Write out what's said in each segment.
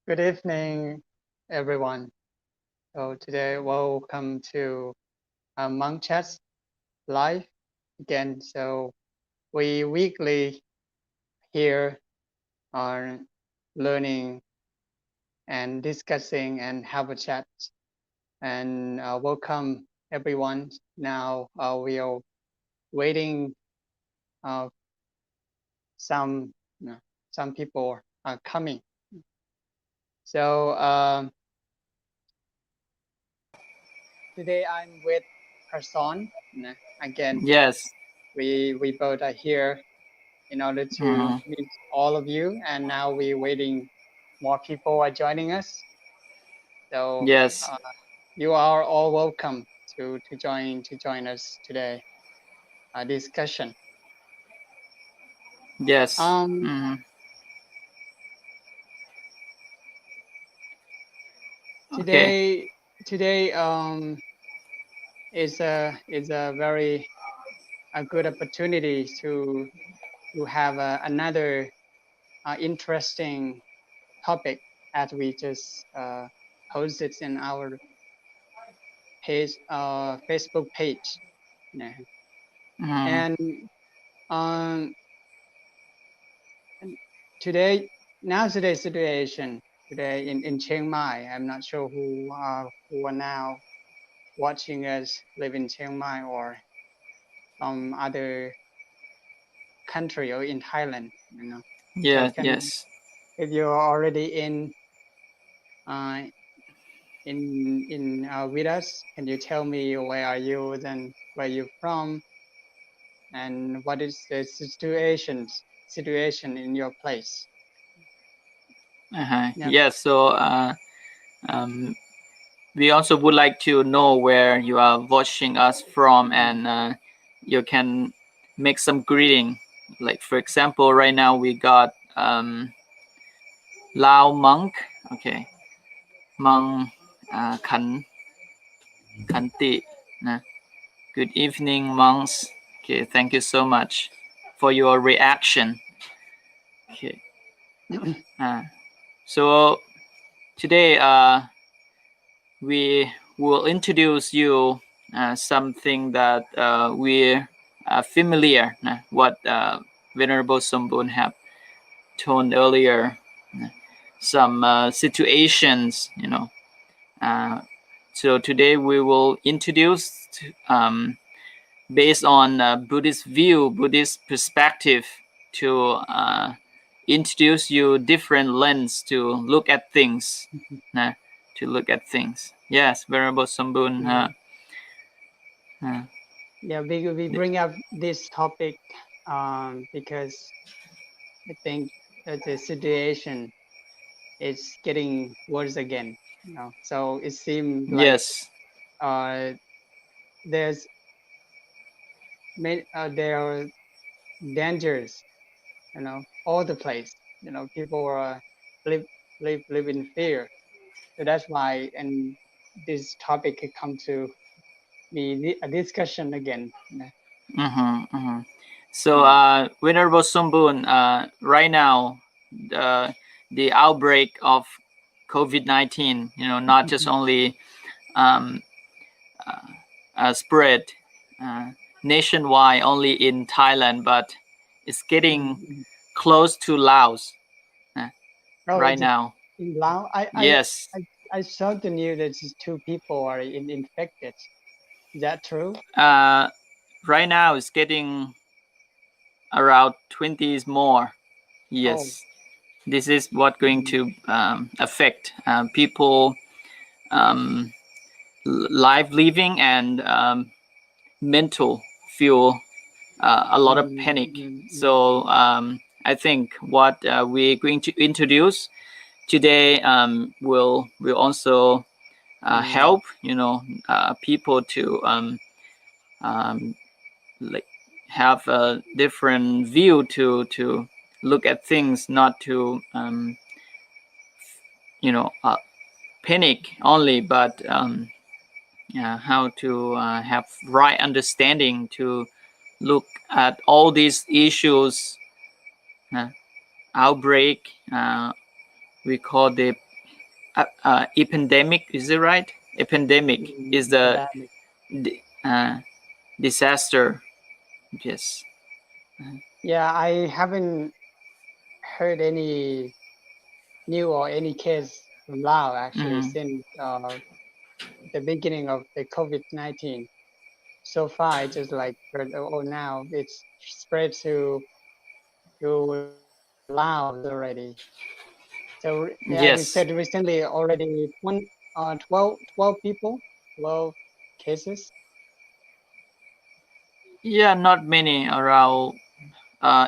Good evening, everyone. So today, welcome to Monkchat Live again. So we weekly here are learning and discussing and have a chat. And welcome everyone. Now we are waiting. Uh, some some people are coming. So today I'm with Person again. Yes. We both are here in order to meet all of you, and now we're waiting. More people are joining us. So Yes. you are all welcome to join us today. Discussion. Yes. Today is a very good opportunity to have another interesting topic as we just posted in our page, Facebook page. Yeah. And today's situation today in Chiang Mai, I'm not sure who are now watching us live in Chiang Mai or some other country or in Thailand, So Yes. if you're already in with us, can you tell me where are you, then where you from, and what is the situation in your place? Yeah. Yes. So we also would like to know where you are watching us from, and you can make some greeting. Like for example, right now we got Lao monk. Okay, Mong Kanti. Good evening, monks. Okay, thank you so much for your reaction. Okay. So today we will introduce you something that we're familiar what Venerable Somboon have told earlier, some situations, so today we will introduce based on Buddhist view, Buddhist perspective, to introduce you different lens to look at things. To look at things. Yes, Venerable Somboon. Yeah, we bring up this topic because I think that the situation is getting worse again. So it seems like Yes. there's there are dangers, all the place. People are live live in fear. So that's why, and this topic could come to be a discussion again. So, Venerable Somboon, right now, the outbreak of COVID-19, not just only um, spread nationwide, only in Thailand, but it's getting close to Laos Oh, right it's now. in Laos. Yes. I saw the news that just 2 people are infected. Is that true? Right now, it's getting around 20 more. Oh, Yes. This is what going to affect people life living and mental feel a lot of panic. So I think what we're going to introduce today will also help people to like have a different view to look at things, not to panic only, but how to have right understanding to look at all these issues. Outbreak, we call the epidemic. Is it right? Epidemic is the epidemic. disaster. Yes. Yeah, I haven't heard any new or any case from Laos actually since the beginning of the COVID-19. So far, I just like heard, oh, now it's spread to Laos already. So as you Yes. said recently, already 12 people, 12 cases. Yeah, not many. Around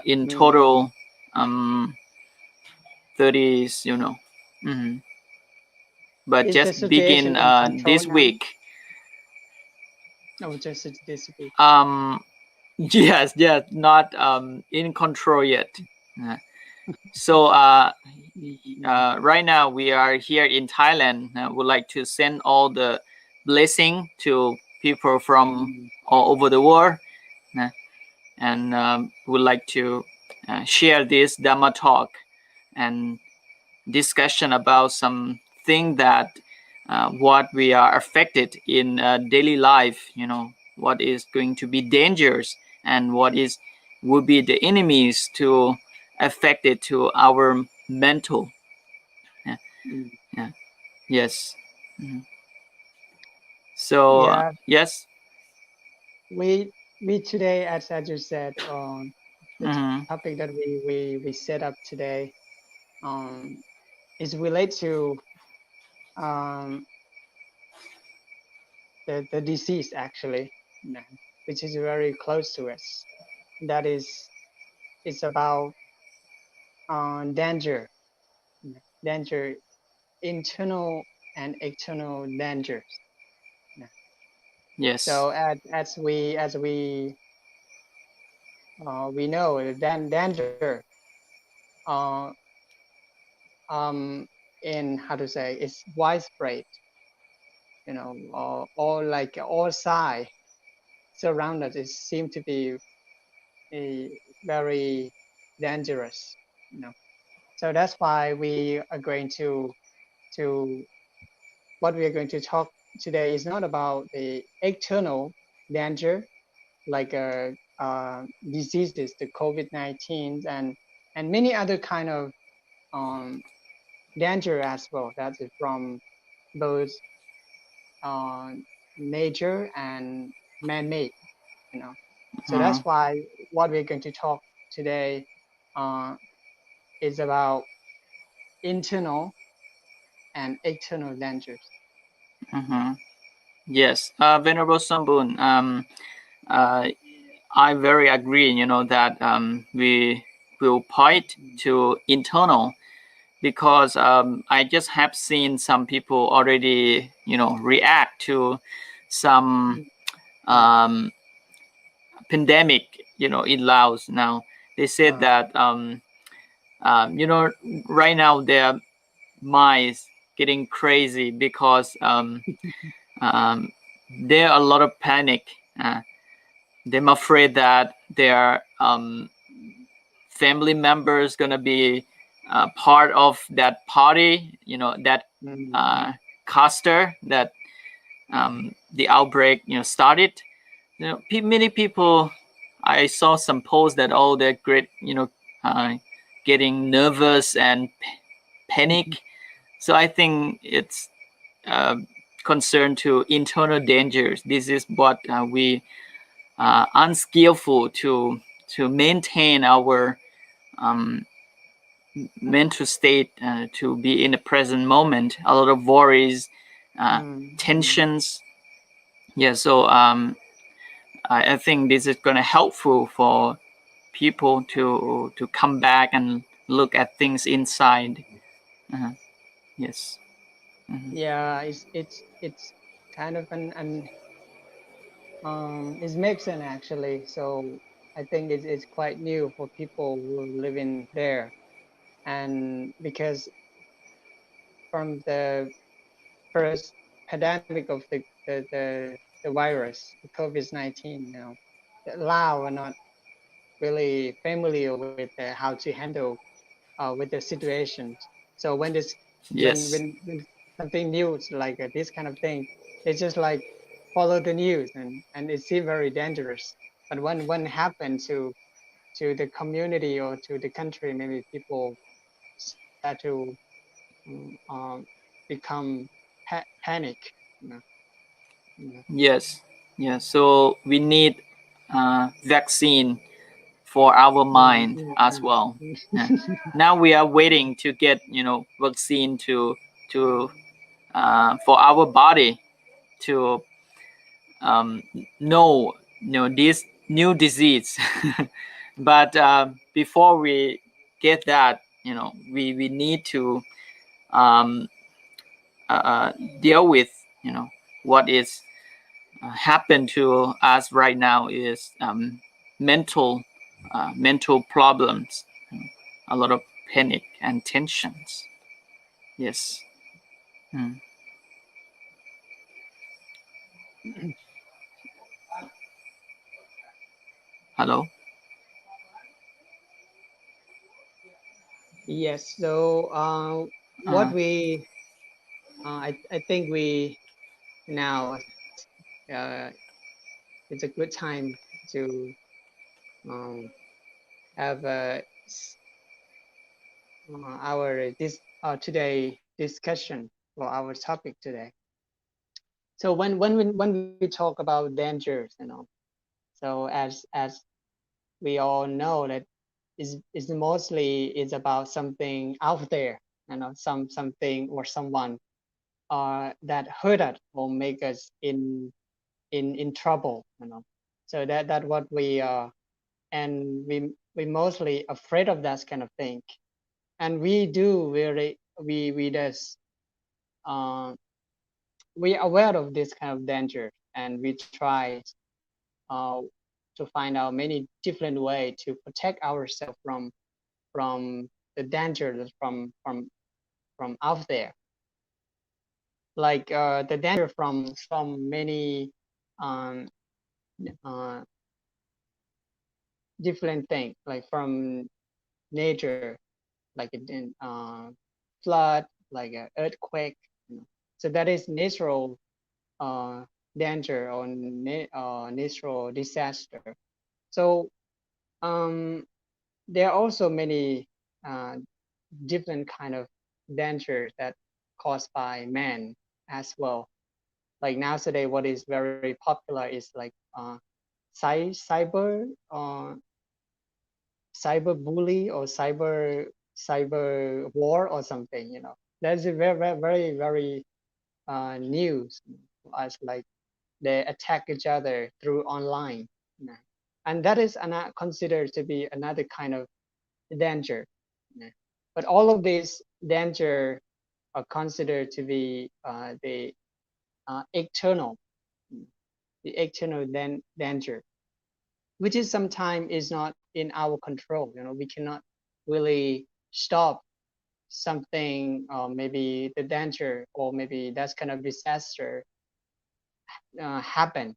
in Mm. total, 30s. But Is the just begin situation in control this now? week. Oh, just this week. Yes, yes, not in control yet. So right now we are here in Thailand. Would like to send all the blessing to people from all over the world, and would like to share this Dhamma talk and discussion about something that what we are affected in daily life. What is going to be dangerous and what is would be the enemies to affected to our mental. Yeah. Yeah. Yes. Mhm. So Yeah, yes. we today, as you said, the Hmm. topic that we set up today is related to um, the disease actually, which is very close to us. That is, it's about danger, danger, internal and external dangers. Yeah. Yes. So we know that danger uh, um, in how to say it's widespread. All like all side surround us. It seems to be a very dangerous. You know, so that's why we are going to what we are going to talk today is not about the external danger like diseases, the COVID-19 and many other kind of um, danger as well. That is from both uh, nature and man-made. So that's why what we're going to talk today is about internal and external dangers. Yes, Venerable Somboon, I very agree, that we will point to internal, because I just have seen some people already, react to some pandemic, in Laos now. They said that, right now their minds getting crazy because there are a lot of panic. They're afraid that their family members gonna be part of that party, that cluster that the outbreak, started. Many people, I saw some posts that they're great, getting nervous and panic. So I think it's concerned to internal dangers. This is what we unskillful to maintain our mental state, to be in the present moment. A lot of worries, tensions. Yeah, so I think this is going to helpful for people to come back and look at things inside. Yes. Yeah, it's kind of an it's mixing actually. So I think it's quite new for people who live in there, and because from the first pandemic of the virus, the COVID-19, the Lao are not really familiar with how to handle with the situations. So when this Yes. when something new like this kind of thing, they just like follow the news, and it seems very dangerous. But when it happened to the community or to the country, maybe people start to become panic. You know, Yes. Yes. So we need vaccine for our Mm, mind mm, as mm, well. mm. Now we are waiting to get, vaccine to for our body to um, know, this new disease. But before we get that, we need to um, deal with, what is happen to us right now is mental problems, a lot of panic and tensions. Yes. Mm. Hello. Yes. So what uh, we I think we now uh, it's a good time to um, have our this today discussion for our topic today. So when we talk about dangers, so as we all know that is mostly is about something out there, something or someone that hurt us or make us in trouble, So that what we and we mostly afraid of that kind of thing, and we do really we just uh, we are aware of this kind of danger, and we try uh, to find out many different way to protect ourselves from the danger that's from out there, like the danger from many um, uh, different things, like from nature, like flood, like an earthquake. So that is natural uh, danger or natural disaster. So um, there are also many uh, different kind of danger that caused by man as well. Like nowadays, what is very popular is like cyber bully or cyber war or something. That's a very news as like they attack each other through online. And that is considered to be another kind of danger. But all of these danger are considered to be the external danger, which is sometimes is not in our control. We cannot really stop something, maybe the danger, or maybe that's kind of disaster happen,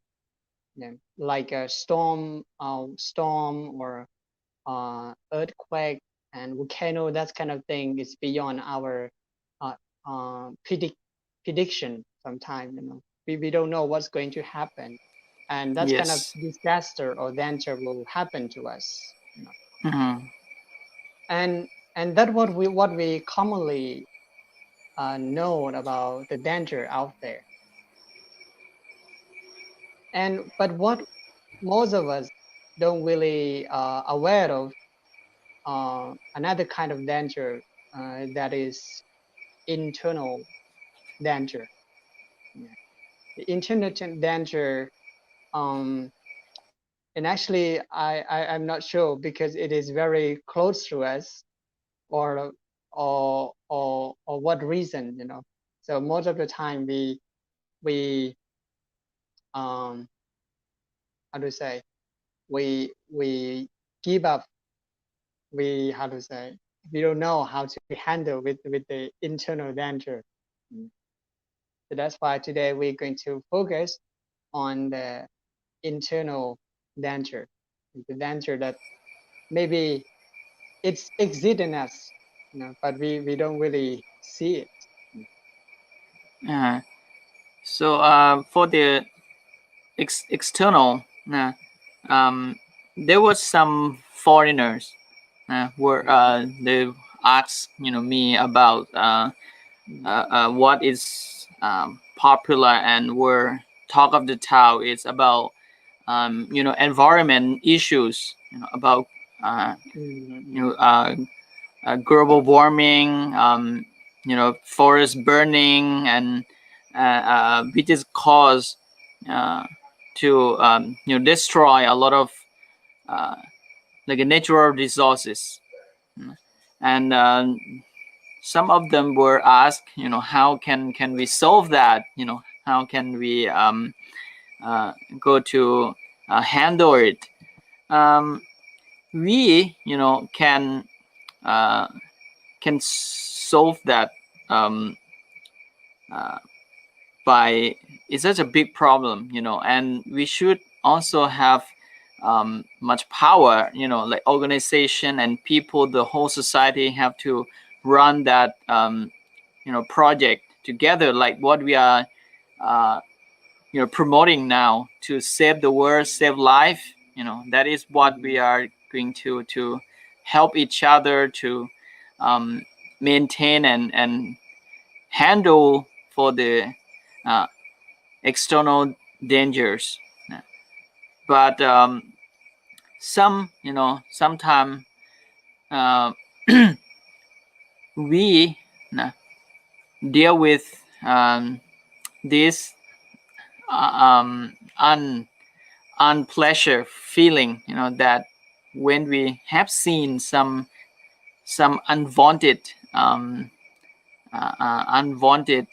like a storm or earthquake and volcano. That kind of thing is beyond our prediction. Sometimes we don't know what's going to happen, and that kind of Yes. disaster or danger will happen to us. Mm-hmm. And that what we commonly know about the danger out there. But what most of us don't really aware of another kind of danger, that is internal danger. The internal danger, and actually I'm not sure because it is very close to us, or what reason. So most of the time we how to say, we give up. We How to say, we don't know how to handle with the internal danger. So that's why today we're going to focus on the internal danger, the danger that maybe it's exiting us, but we don't really see it. So for the external, there was some foreigners were they asked me about what is popular and were talk of the town is about environment issues, about global warming, forest burning, and which is caused to destroy a lot of like natural resources. And some of them were asked, how can we solve that? How can we go to handle it? We can solve that by, it's such a big problem, and we should also have much power, like organization and people, the whole society have to run that project together, like what we are promoting now, to save the world, save life. That is what we are going to help each other to maintain and handle for the external dangers. But sometimes we deal with this unpleasure feeling, that when we have seen some unwanted unwanted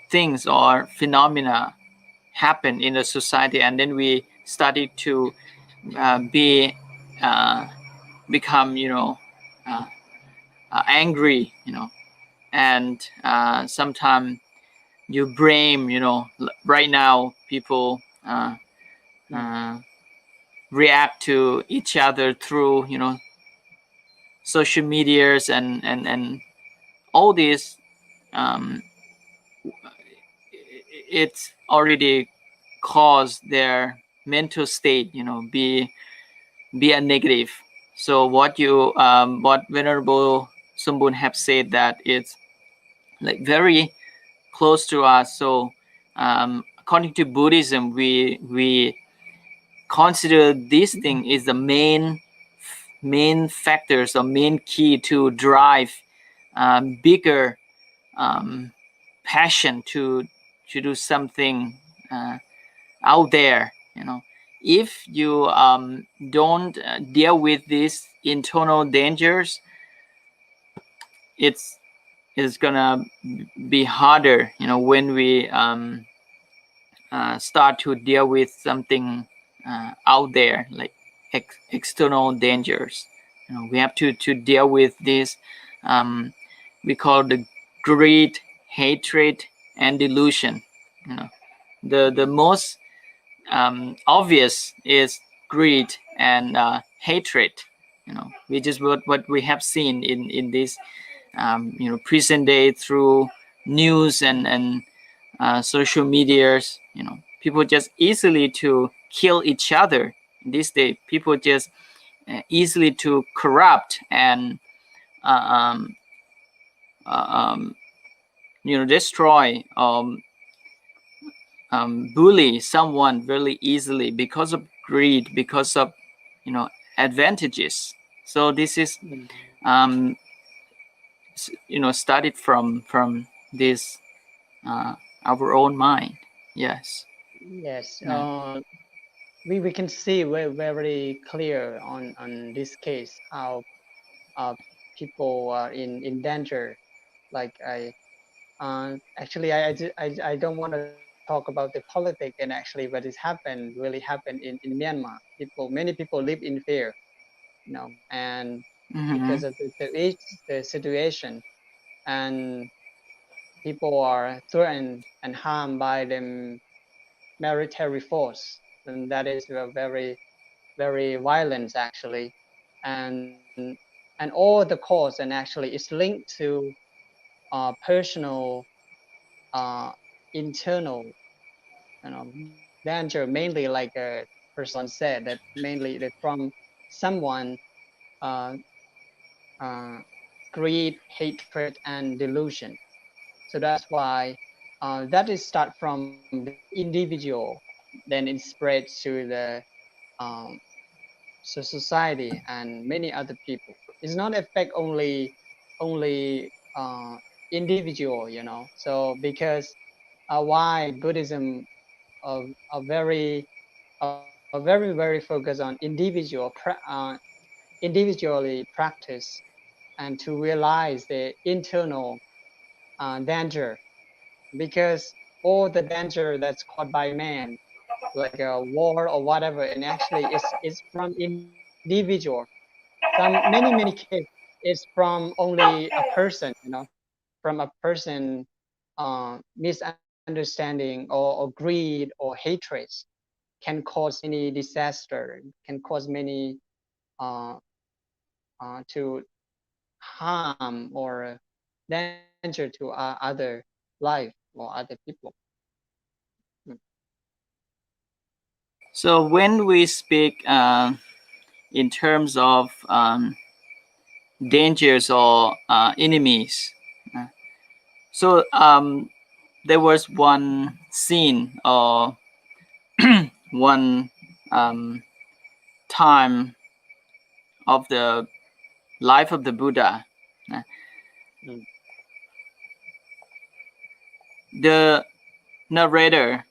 things or phenomena happen in the society, and then we started to be become angry, and sometimes you blame, right now people react to each other through social medias and all this. It's already caused their mental state be a negative. So what Venerable Somboon have said, that it's like very close to us. So according to Buddhism, we consider this thing is the main factors or main key to drive bigger passion to do something out there. If you don't deal with these internal dangers, it's gonna be harder when we start to deal with something out there, like external dangers. We have to deal with this, we call the greed, hatred, and delusion. The most obvious is greed and hatred, which is what we have seen in this present day through news and social medias. People just easily to kill each other in this day. People just easily to corrupt and destroy, bully someone very easily because of greed, because of advantages. So this is started from this our own mind. Yes. Yes. We can see very clear on this case how people are in danger. Like actually I don't want to talk about the politics, and actually what is happened really happened in Myanmar. Many people live in fear, and Mm-hmm. because of the situation, and people are threatened and harmed by the military force, and that is very violent actually, and all the cause, and actually it's linked to personal internal danger, mainly like a person said, that mainly that from someone uh, uh, greed, hatred, and delusion. So that's why that is start from the individual, then it spreads to the um, society and many other people. It's not affect only individual, So because why Buddhism are very focused on individually practice, and to realize the internal danger, because all the danger that's caused by man, like a war or whatever, and actually it's from individual. Many cases is from only a person, from a person misunderstanding or greed or hatred can cause many disaster, can cause many uh, to harm or danger to other life or other people. Mm. So when we speak in terms of dangers or enemies, so there was one scene or one time of the life of the Buddha. Mm. The narrator,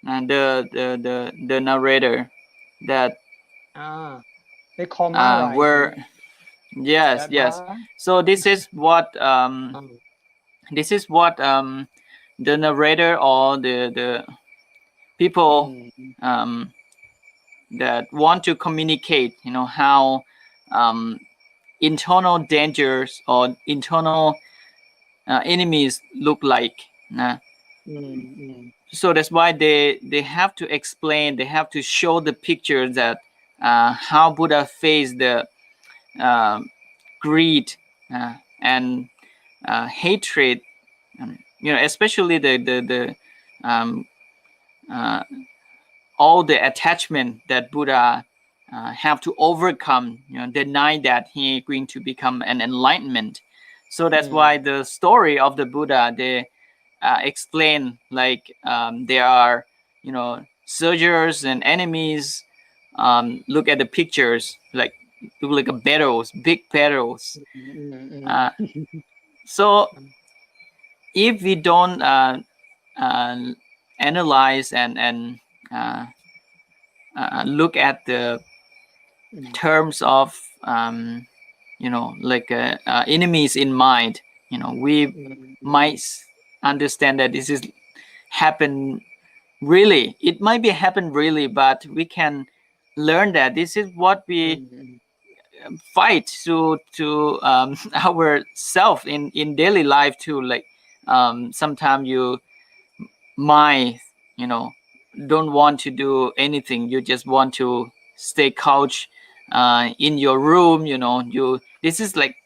the narrator that Ah, they call Mara, isn't were it? Is yes, that yes. Mara? So this is what Oh. the narrator or the people Mm. um, that want to communicate, how um, internal dangers or internal enemies look like. Mm. Mm. So that's why they have to explain, they have to show the picture that how Buddha faced the um greed and hatred, especially the um, uh, all the attachment that Buddha have to overcome, deny that he going to become an enlightenment. So that's why Mm. the story of the Buddha, they explain like there are soldiers and enemies look at the pictures, like look like a battles, big battles. So if we don't analyze and look at the terms of like enemies in mind, we might understand that this is happen really. It might be happen really, but we can learn that this is what we fight to our self in daily life too. Like sometimes you might don't want to do anything, you just want to stay couch in your room, you this is like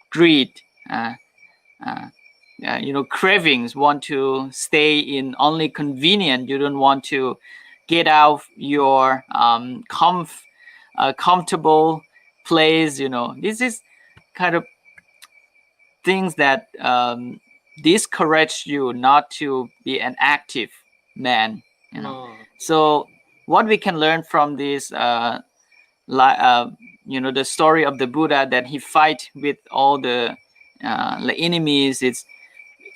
greed, uh, uh, cravings, want to stay in only convenient, you don't want to get out your comfortable place, this is kind of things that discourage you not to be an active man, so what we can learn from this the story of the Buddha, that he fight with all the enemies,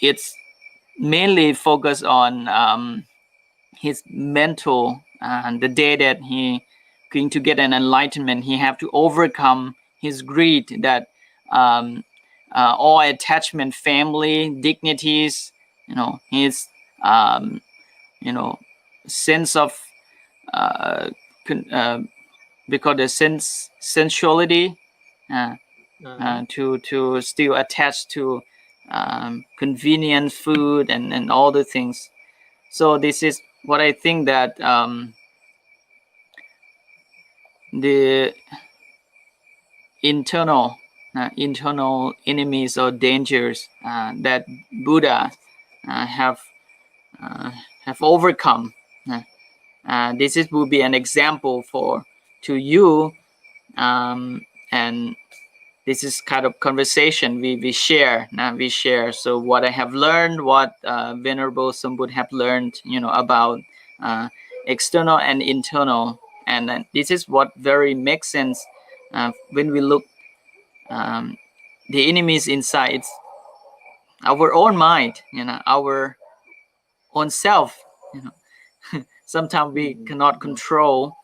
it's mainly focused on his mental, and the day that he going to get an enlightenment, he have to overcome his greed, that all attachment, family, dignities, his sense of because the sensuality, to still attach to convenient food and all the things. So this is what I think, that the internal enemies or dangers that Buddha have overcome. This will be an example to you, and this is kind of conversation we share. So what I have learned, what Venerable Somboon have learned, about external and internal, and this is what very makes sense when we look the enemies inside. It's our own mind, our own self. Sometimes we cannot control.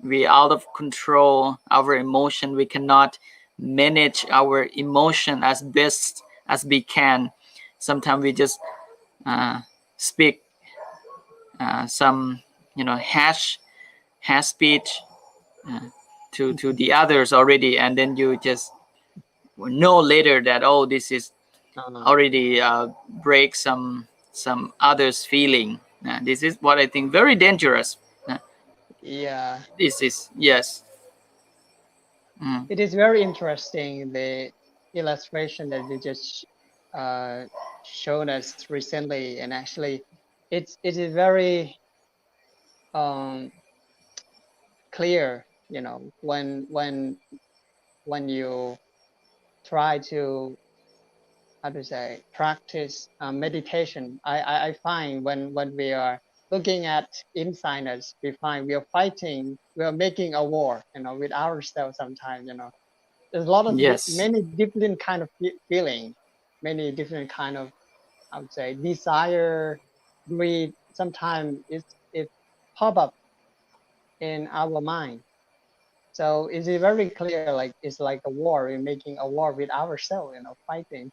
We out of control our emotion. We cannot manage our emotion as best as we can. Sometimes we just speak some hash speech to the others already, and then you just know later that, oh, this is already break some others feeling. This is what I think very dangerous. This is, yes. It is very interesting, the illustration that you just showed us recently, and actually it is very clear, when you try to, how to say, practice meditation. I find when we are looking at inside us, we find we are fighting, we are making a war, with ourselves sometimes. There's a lot of Yes. many different kind of feeling, many different kind of, I would say, desire, greed. Sometimes it pop up in our mind. So is it very clear, like it's like a war, we're making a war with ourselves, fighting.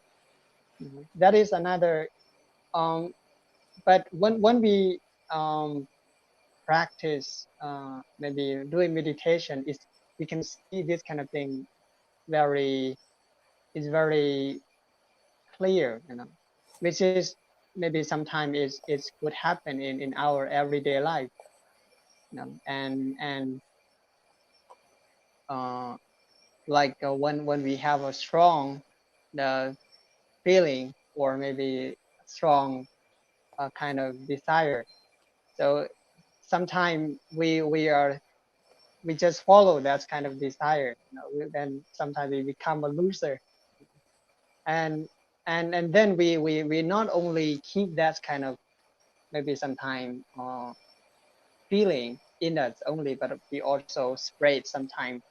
That is another. But when we practice, maybe doing meditation, is we can see this kind of thing very very clear, which is maybe sometimes it's could happen in our everyday life, and like when we have a strong feeling, or maybe strong kind of desire. So sometimes we just follow that kind of desire. Then sometimes we become a loser, and then we not only keep that kind of, maybe sometimes feeling in us only, but we also spread sometimes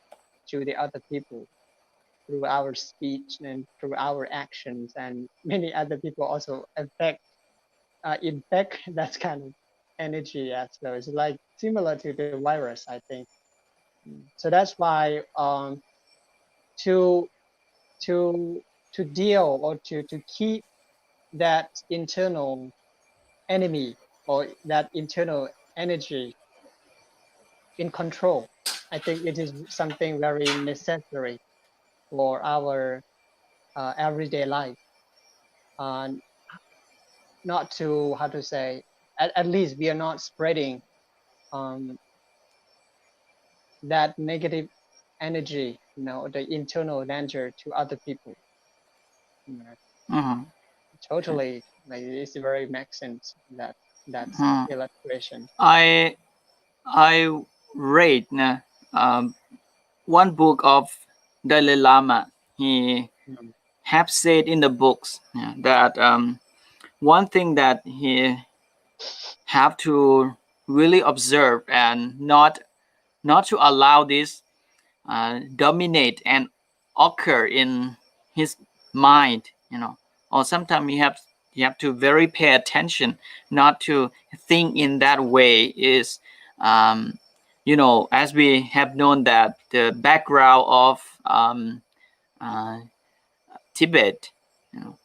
to the other people through our speech and through our actions, and many other people also infect that kind of energy as well. It's like similar to the virus, I think. So that's why to to to deal or to keep that internal enemy or that internal energy in control, I think it is something very necessary for our everyday life. Uh, Not to, how to say, at least we are not spreading um, that negative energy, the internal danger to other people. You know, Mhm. totally, like it's very makes sense that's Mhm. illustration. I read one book of Dalai Lama. He Mm, have said in the books that one thing that he have to really observe and not to allow this dominate and occur in his mind, or sometimes you have to very pay attention not to think in that way is as we have known that the background of uh, Tibet, you know,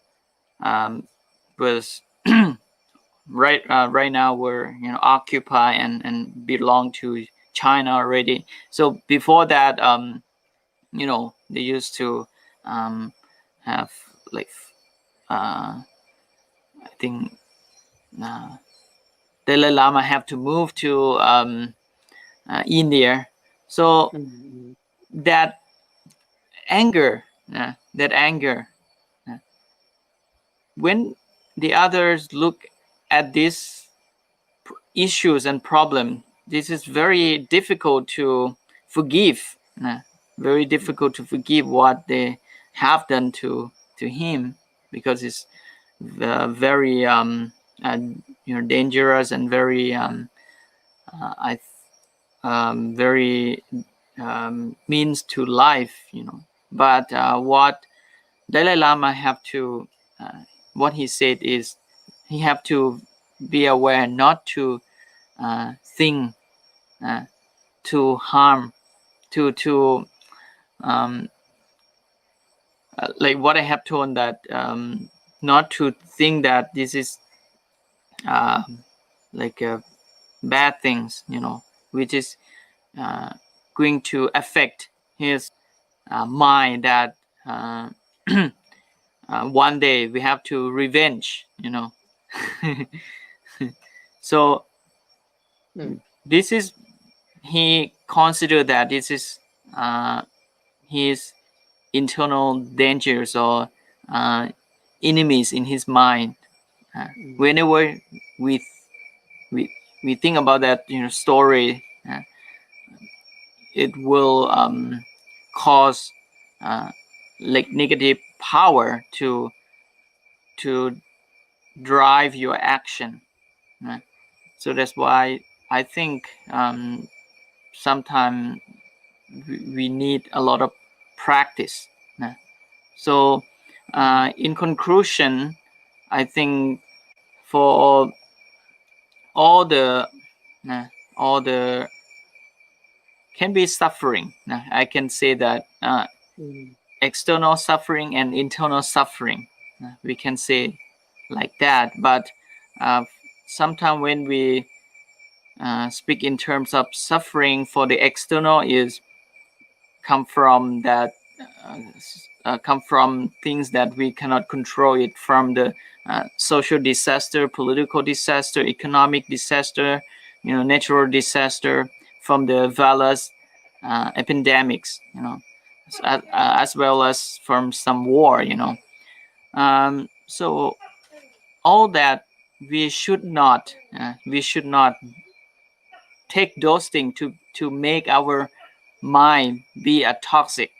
was right now we're occupy and belong to China already. So before that, they used to have like I think uh, Dalai Lama have to move to India. So mm, mm, that anger, uh, when the others look at these issues and problem, this is very difficult to forgive. Very difficult to forgive what they have done to him, because it's very uh, dangerous and very I very means to life. But what Dalai Lama have to what he said is he have to be aware not to think to harm to um, like what I have told, that not to think that this is uh, like bad things, which is uh, going to affect his mind, that uh, one day we have to revenge. So mm, this is, he considered that this is his internal dangers or enemies in his mind. mm, Whenever we we we think about that story, it will cause uh, like negative power to drive your action. So that's why I think sometimes we need a lot of practice. So in conclusion, I think for all the all the can be suffering, I can say that mm, external suffering and internal suffering, we can say like that. But sometimes when we speak in terms of suffering for the external, is come from that come from things that we cannot control it, from the social disaster, political disaster, economic disaster, natural disaster, from the virus epidemics, as well as from some war. So all that, we should not take those things to make our mind be a toxic,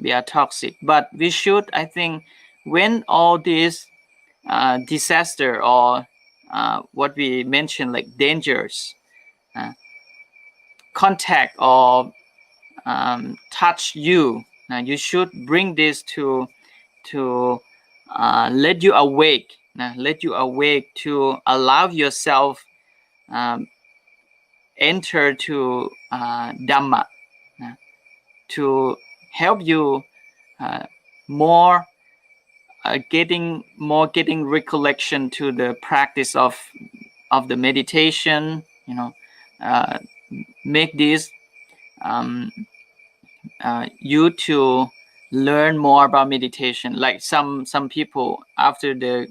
be a toxic. But we should, I think, when all these disaster or what we mentioned, like dangers, contact or touch you, you should bring this to let you awake, to allow yourself enter to Dhamma, to help you more getting recollection to the practice of the meditation. Make this you to learn more about meditation. Like some people after the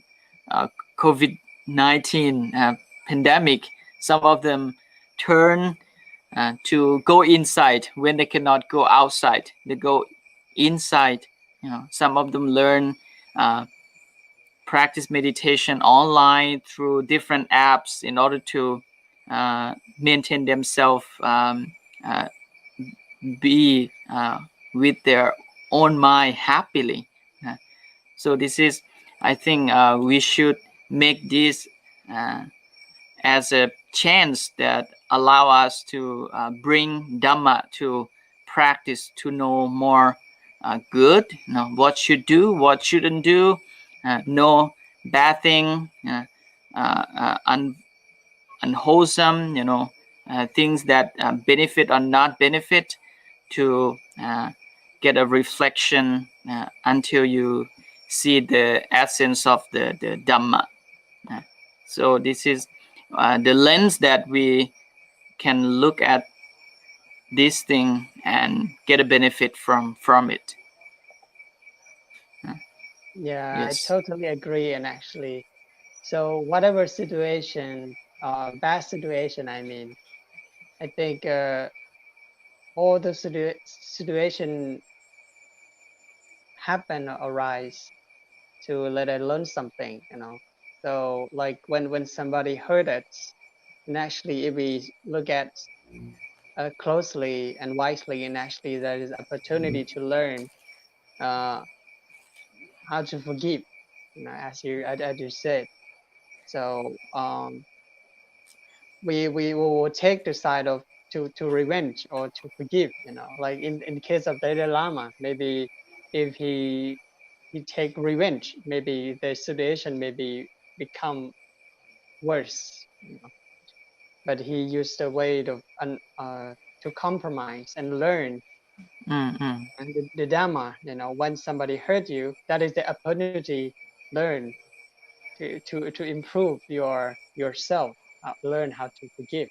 COVID-19 pandemic, some of them turn to go inside when they cannot go outside. They go inside. Some of them learn practice meditation online through different apps in order to maintain themselves, be with their own mind happily. So this is, I think, we should make this as a chance that allow us to bring Dhamma to practice, to know more good, what should do, what shouldn't do, no bad thing, unwholesome, things that benefit or not benefit, to get a reflection until you see the essence of the Dhamma. So this is the lens that we can look at this thing and get a benefit from it. Yeah, I Yes. totally agree. And actually, so whatever situation, bad situation, I mean, I think all the situation happen or arise to let it learn something, So like when somebody hurt us, and actually if we look at closely and wisely, and actually there is opportunity to learn how to forgive, as you said. So we will take the side of to revenge or to forgive, like in the case of Dalai Lama, maybe if he take revenge, maybe the situation maybe become worse, but he used a way to compromise and learn. Mm-hmm. And the Dhamma, when somebody hurt you, that is the opportunity learn to improve yourself, learn how to forgive.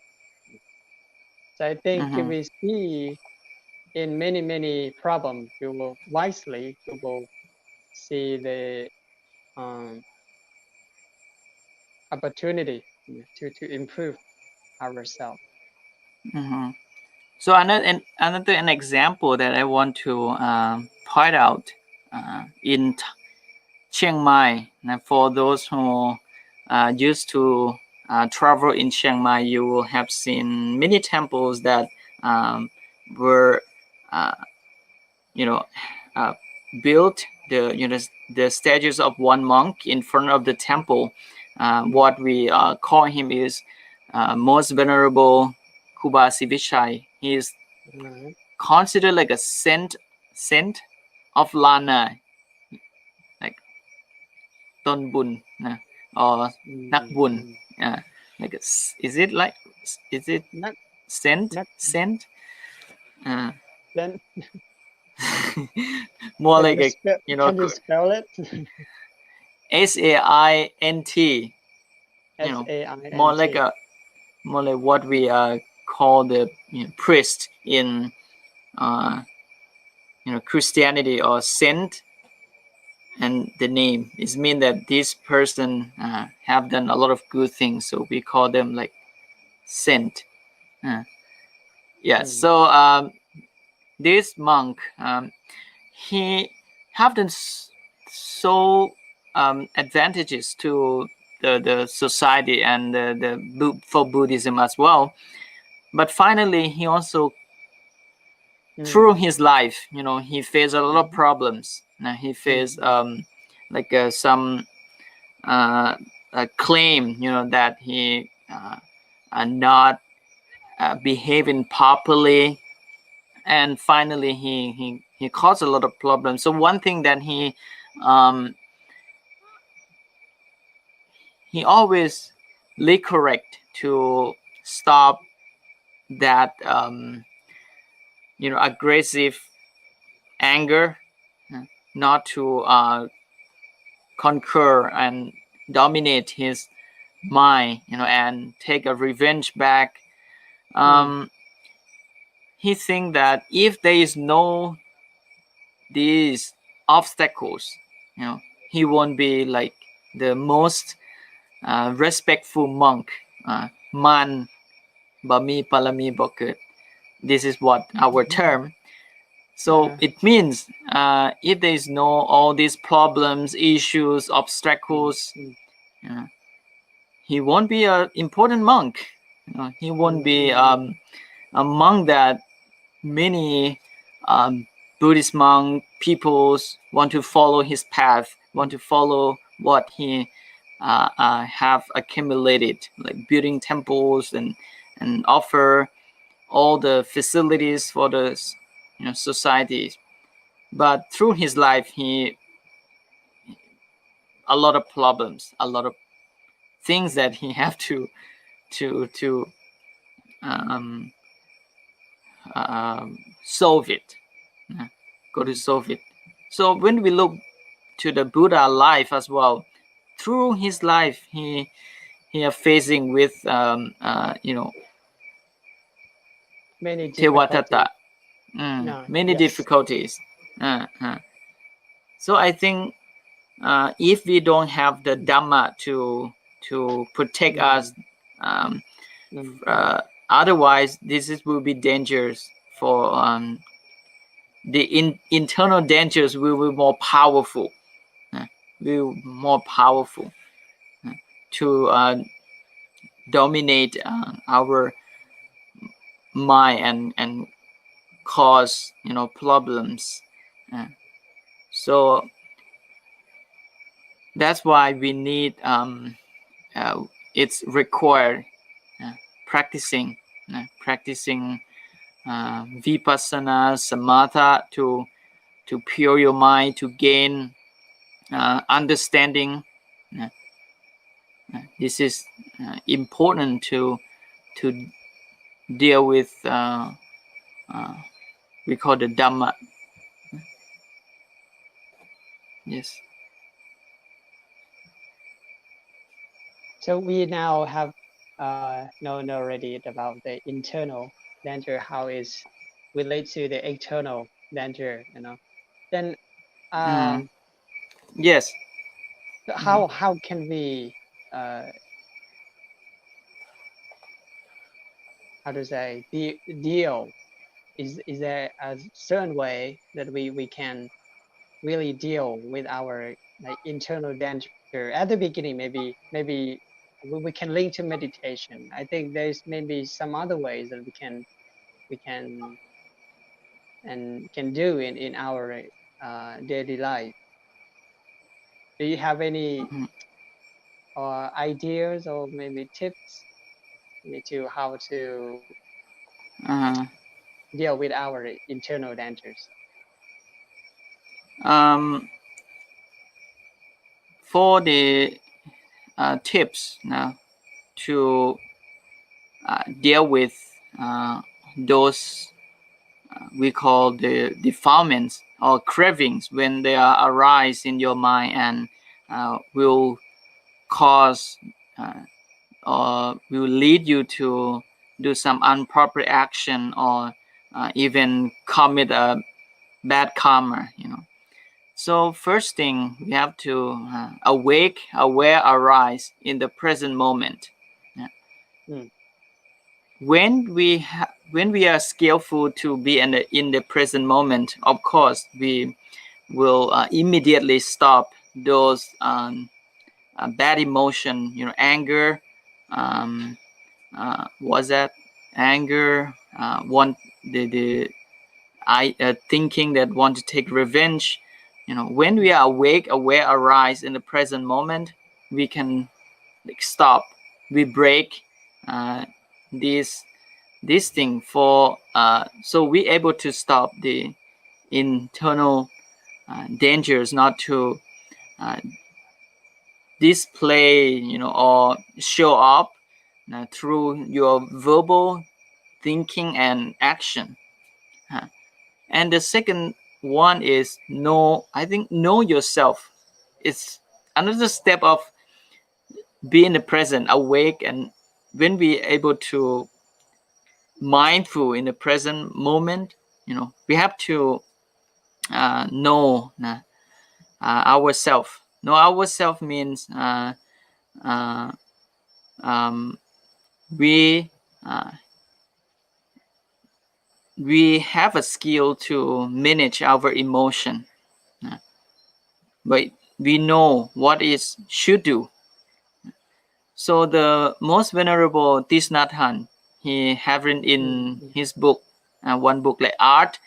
So I think if Mm-hmm. we see in many problems, we will wisely, we will see the opportunity to improve ourselves. Mm-hmm. So another an example that I want to point out in Chiang Mai. Now, for those who used to travel in Chiang Mai, you will have seen many temples that were, uh, you know, uh, built the statues of one monk in front of the temple. What we call him is most venerable Kuba Sivichai. He is Right. considered like a saint of Lana, like Ton Bun or Nak Bun. Mm-hmm. Like is it like, is it Not saint not uh, then. more Can like you a, spell? Can you spell it? SAINT, more like SAINT. a, more like what we call the priest in uh, Christianity, or saint. And the name is mean that this person have done a lot of good things, so we call them like saint. Yeah. Mm. So this monk, he have done so advantages to the society and for Buddhism as well. But finally, he also, through Mm. his life, he faced a lot of Mm. problems. He faced Mm. like some claim, that he not behaving properly, and finally he caused a lot of problems. So one thing that he always correct to stop that aggressive anger, not to conquer and dominate his mind, and take a revenge back. He think that if there is no these obstacles, he won't be like the most respectful monk. Man bami palami boket. This is what our term. So it means if there is no all these problems, issues, obstacles, he won't be an important monk. He won't be a monk that many Buddhist monk peoples want to follow his path, want to follow what he have accumulated, like building temples and offer all the facilities for the society. But through his life, a lot of problems, a lot of things that he have to solve it, go to solve it. So when we look to the Buddha life as well, through his life, he are facing with many Tewatata, difficulties. many Yes. difficulties. So I think if we don't have the Dhamma to protect us, otherwise will be dangerous for the internal dangers will be more powerful, to dominate our mind and cause problems. So that's why we need it's required practicing vipassana, samatha to pure your mind, to gain understanding. This is important to deal with we call the Dhamma. Yes. So we now have known already about the internal danger, how is relate to the external danger, Then yes. How can we how to say deal? Is there a certain way that we can really deal with our like internal danger at the beginning? Maybe we can link to meditation. I think there's maybe some other ways that we can do in our daily life. Do you have any ideas or maybe tips to how to deal with our internal dangers? For the tips now to deal with those we call the defilements or cravings when they are arise in your mind and will cause or will lead you to do some improper action or even commit a bad karma. So first thing, we have to aware, arise in the present moment. When we are skillful to be in the present moment, of course we will immediately stop those bad emotion, anger, was that anger, want the thinking that want to take revenge. When we are awake, aware, arise in the present moment, we can stop. We break these this thing for so we able to stop the internal dangers, not to display, you know, or show up through your verbal thinking and action. And the second one is I think know yourself. It's another step of be in the present, awake, and when we able to mindful in the present moment, you know, we have to know ourselves. Know ourselves means uh, um, we uh, we have a skill to manage our emotion, but we know what is should do. So the most venerable Thich Nhat Hanh, he have written in his book, one book like art,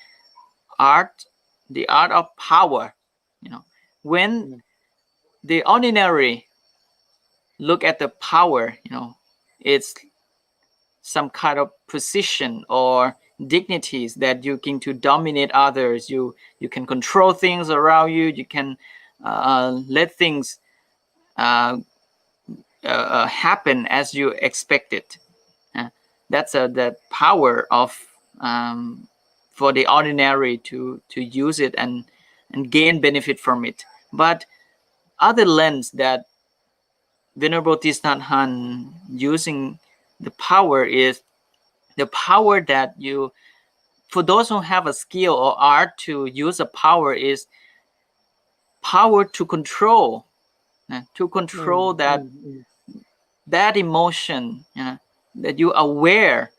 the art of power. You know, when the ordinary look at the power, you know, it's some kind of position or dignities that you can to dominate others. You can control things around you. You can let things happen as you expected. That's the power of for the ordinary to use it and gain benefit from it. But other lens that Venerable Thich Nhat Hanh using the power is the power that you, for those who have a skill or art to use a power, is power to control that emotion, that you aware,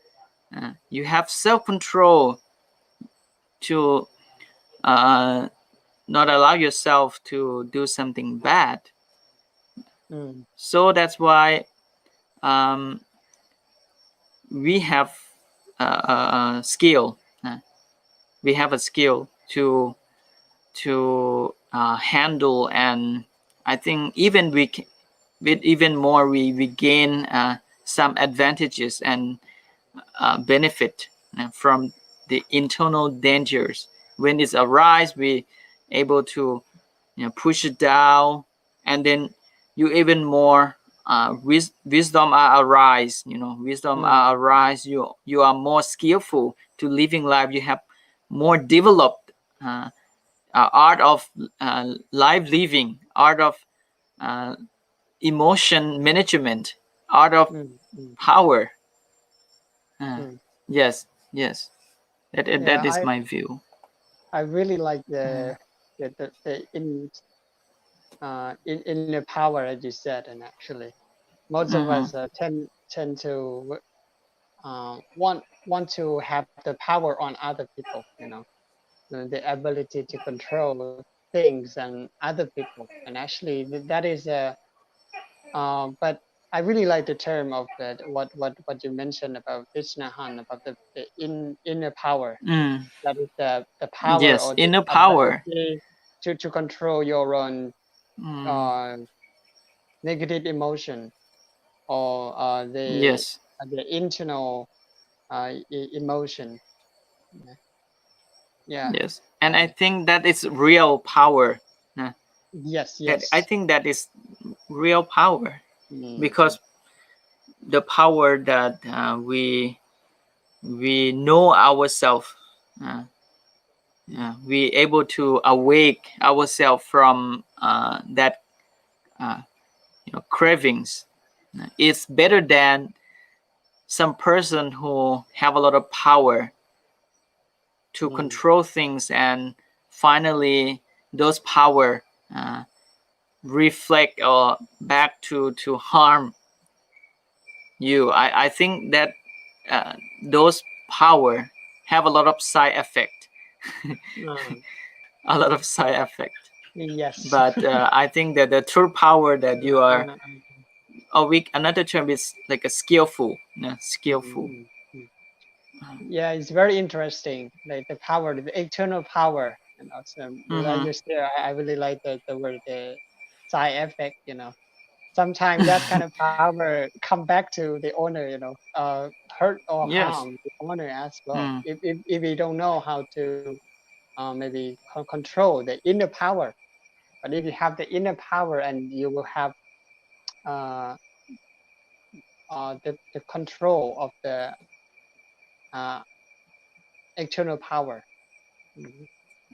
you have self-control to not allow yourself to do something bad. So that's why we have a skill. We have a skill to handle, and I think even with even more we gain some advantages and benefit from the internal dangers. When it arise, we able to push it down, and then you even more wisdom arise. Wisdom arise. You are more skillful to living life. You have more developed art of life living, art of emotion management, art of power. Yes, yes. That is my view. I really like the inner power, as you said, and actually most of us tend to want to have the power on other people, the ability to control things and other people, and actually that is a but I really like the term of that what you mentioned about Vishnahan, about the inner power. That is the power Yes, or the inner power. ability to control your own uh, negative emotion, or Yes, the internal emotion. Yeah. yes. And I think that is real power. Yes, I yes. think that is real power, because the power that we know ourselves, we able to awake ourselves from that cravings. It's better than some person who have a lot of power to control things, and finally those power reflect or back to harm you. I think that those power have a lot of side effect. A lot of side effect. Yes. But I think that the true power that you are another term is like a skillful. Skillful. Yeah, it's very interesting, like the power, the eternal power, and also like you said, I really like the word the side effect. sometimes that kind of power come back to the owner, hurt or Yes. harm the owner as well. Mm. If we don't know how to maybe control the inner power, but if you have the inner power and you will have uh, the control of the uh, external power. Mhm.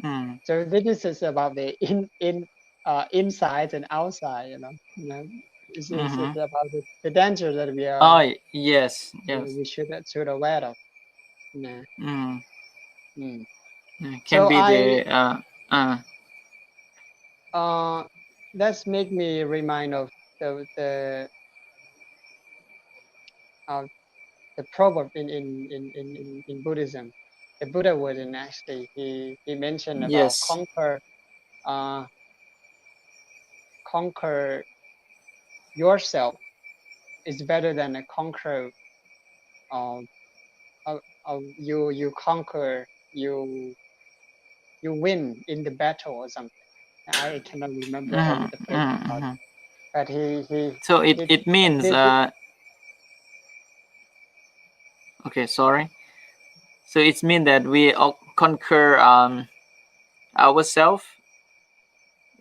Mm. So this is about the inside and outside. It's Mm-hmm. about the danger that Oh, yes, yes. we should aware of. Yeah. Mm. Mm. Can So be the uh, that's make me remind of the uh, the proverb in Buddhism. The Buddha was in actually he mentioned about yes. uh, conquer yourself is better than a conquer um you conquer you win in the battle or something. I cannot remember all Mm-hmm. the phrase about it, Mm-hmm. but So it he it means this okay, sorry. So it means that we conquer ourselves.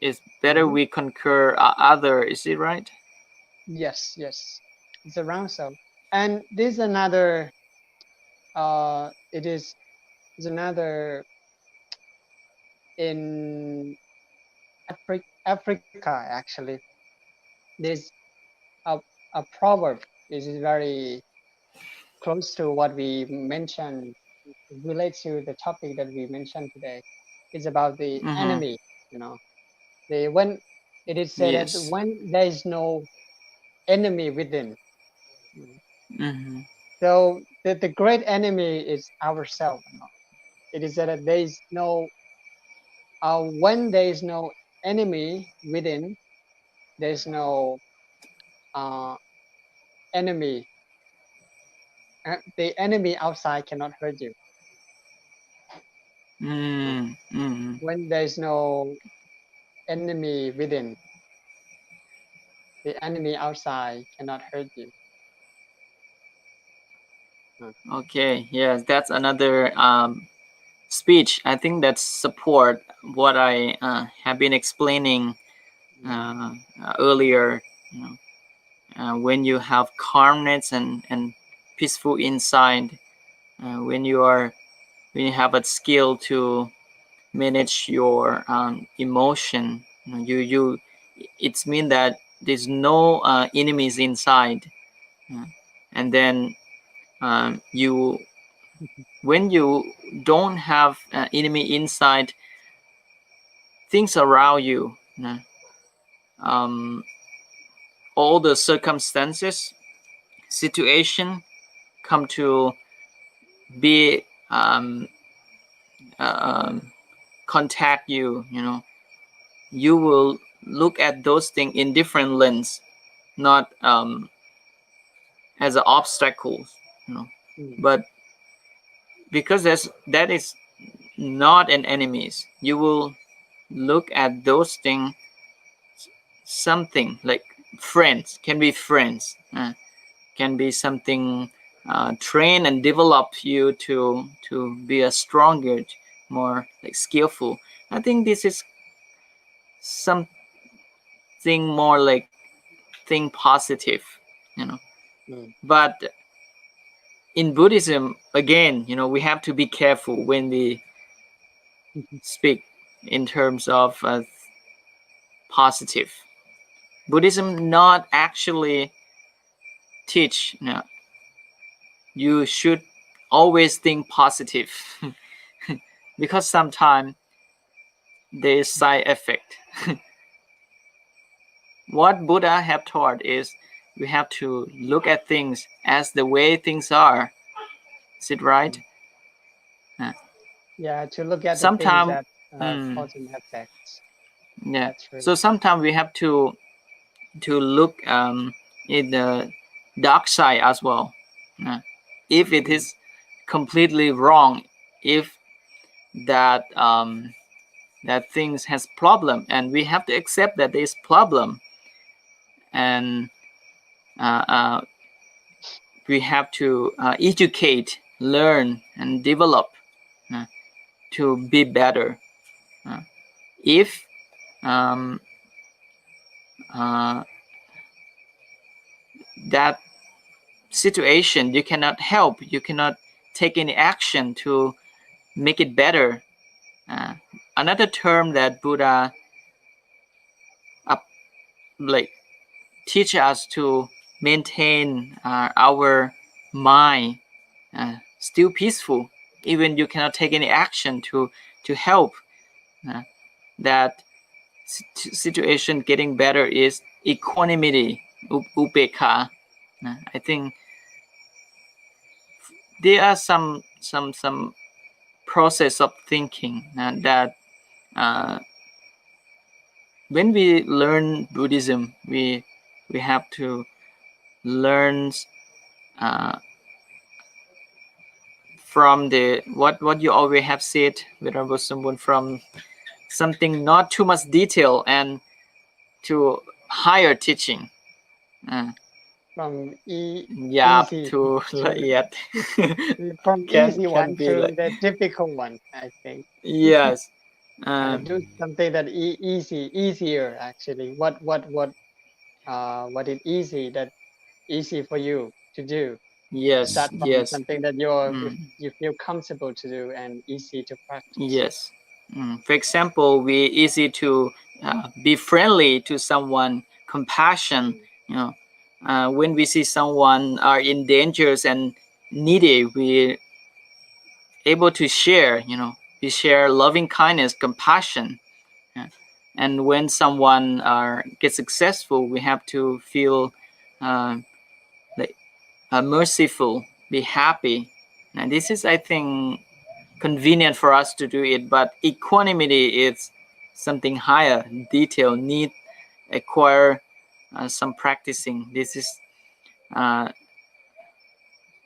It's better mhm. we conquer other. Is it right? Yes, it's around so, and this another it is another in Africa actually. There's a a proverb. This is very close to what we mentioned, relates to the topic that we mentioned today. It's about the Mm-hmm. enemy. You know, the when it is said that Yes. when there is no enemy within. Mm. Mm-hmm. So the great enemy is ourselves. It is said that there is no when there is no enemy within, there is no uh, enemy. The enemy outside cannot hurt you. Uh, Mm-hmm. when there is no enemy within, the enemy outside cannot hurt you. Uh, Okay. Yes, that's another speech. I think that support what I have been explaining mm, earlier. You know, when you have calmness and peaceful inside, when you have a skill to manage your emotion, you it's mean that there's no enemies inside, uh, and then you when you don't have enemy inside, things around you, um, all the circumstances, situation come to be contact you. You will look at those things in different lens, not as an obstacles, mm, but because that is not an enemies. You will look at those things something like friends, can be friends, can be something train and develop you to be a stronger, more like skillful. I think this is something more like think positive, you know. mm, But in Buddhism, again, we have to be careful when we speak in terms of positive. Buddhism not actually teach, you should always think positive because sometimes there is side effect. What Buddha have taught is we have to look at things as the way things are. Is it right? mm. Yeah, to look at the things Sometimes, that mm, cause and effects. yeah. That's true. So sometimes we have to look in the dark side as well. Uh, if it Mm, is completely wrong, if that that things has problem, and we have to accept that there's problem, and we have to educate, learn, and develop to be better. If that situation you cannot help, you cannot take any action to make it better. Another term that Buddha like teach us to maintain our mind still peaceful, even you cannot take any action to help that situation getting better, is equanimity, upekha. I think there are some process of thinking that when we learn Buddhism, we have to learn from the what you always have said, Venerable Somboon, from something not too much detail and to higher teaching. From Yeah, easy to yet from can easy one be to like, the difficult one, I think. yes. Do something that easier actually. What is easy, that easy for you to do. Yes, Start from yes. something that you feel comfortable to do and easy to practice. Yes. For example, we easy to be friendly to someone, compassion. You know, when we see someone are in dangers and needy, we able to share. You know, we share loving kindness, compassion. And when someone gets successful, we have to feel like merciful, be happy. And this is, I think, convenient for us to do it, but equanimity is something higher, detail, need acquire some practicing. This is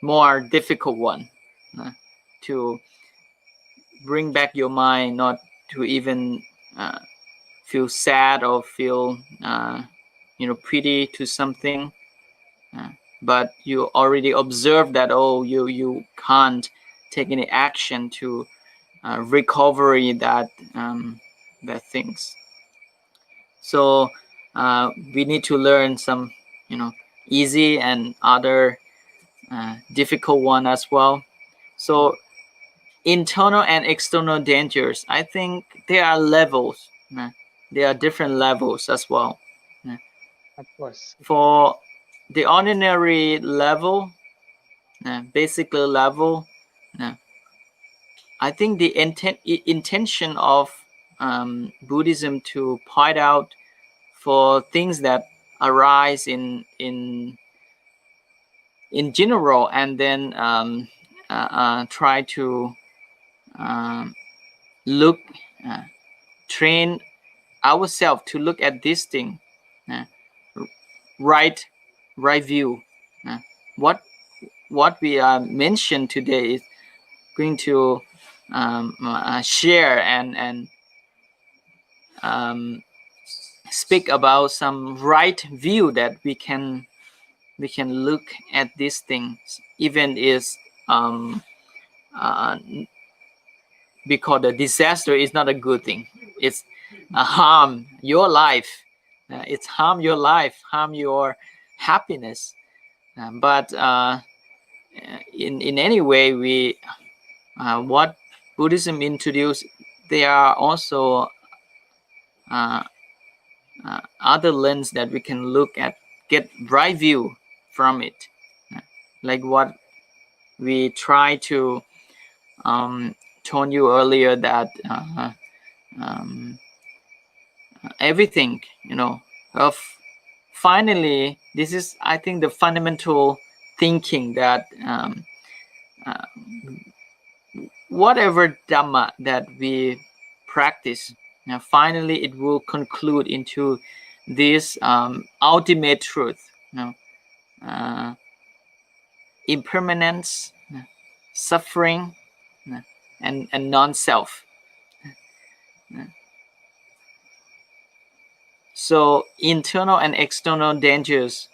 more difficult one to bring back your mind, not to even feel sad or feel pretty to something, but you already observe that, oh, you can't take any action to recovery that things. So we need to learn some easy and other difficult one as well. So internal and external dangers, I think there are levels. There are different levels as well. Of course. For the ordinary level, basic level, I think the intention of Buddhism to point out for things that arise in general, and then try to look, train ourselves to look at this thing, right view. What we mentioned today is going to share and speak about some right view that we can look at these things, even is because the disaster is not a good thing. It's harm your life. It's harm your life, harm your happiness. But in any way, we what Buddhism introduced, there are also other lens that we can look at, get right view from it, like what we try to told you earlier, that everything, of finally, this is, I think, the fundamental thinking that whatever Dhamma that we practice, finally it will conclude into this ultimate truth, impermanence, suffering, and non-self. So internal and external dangers,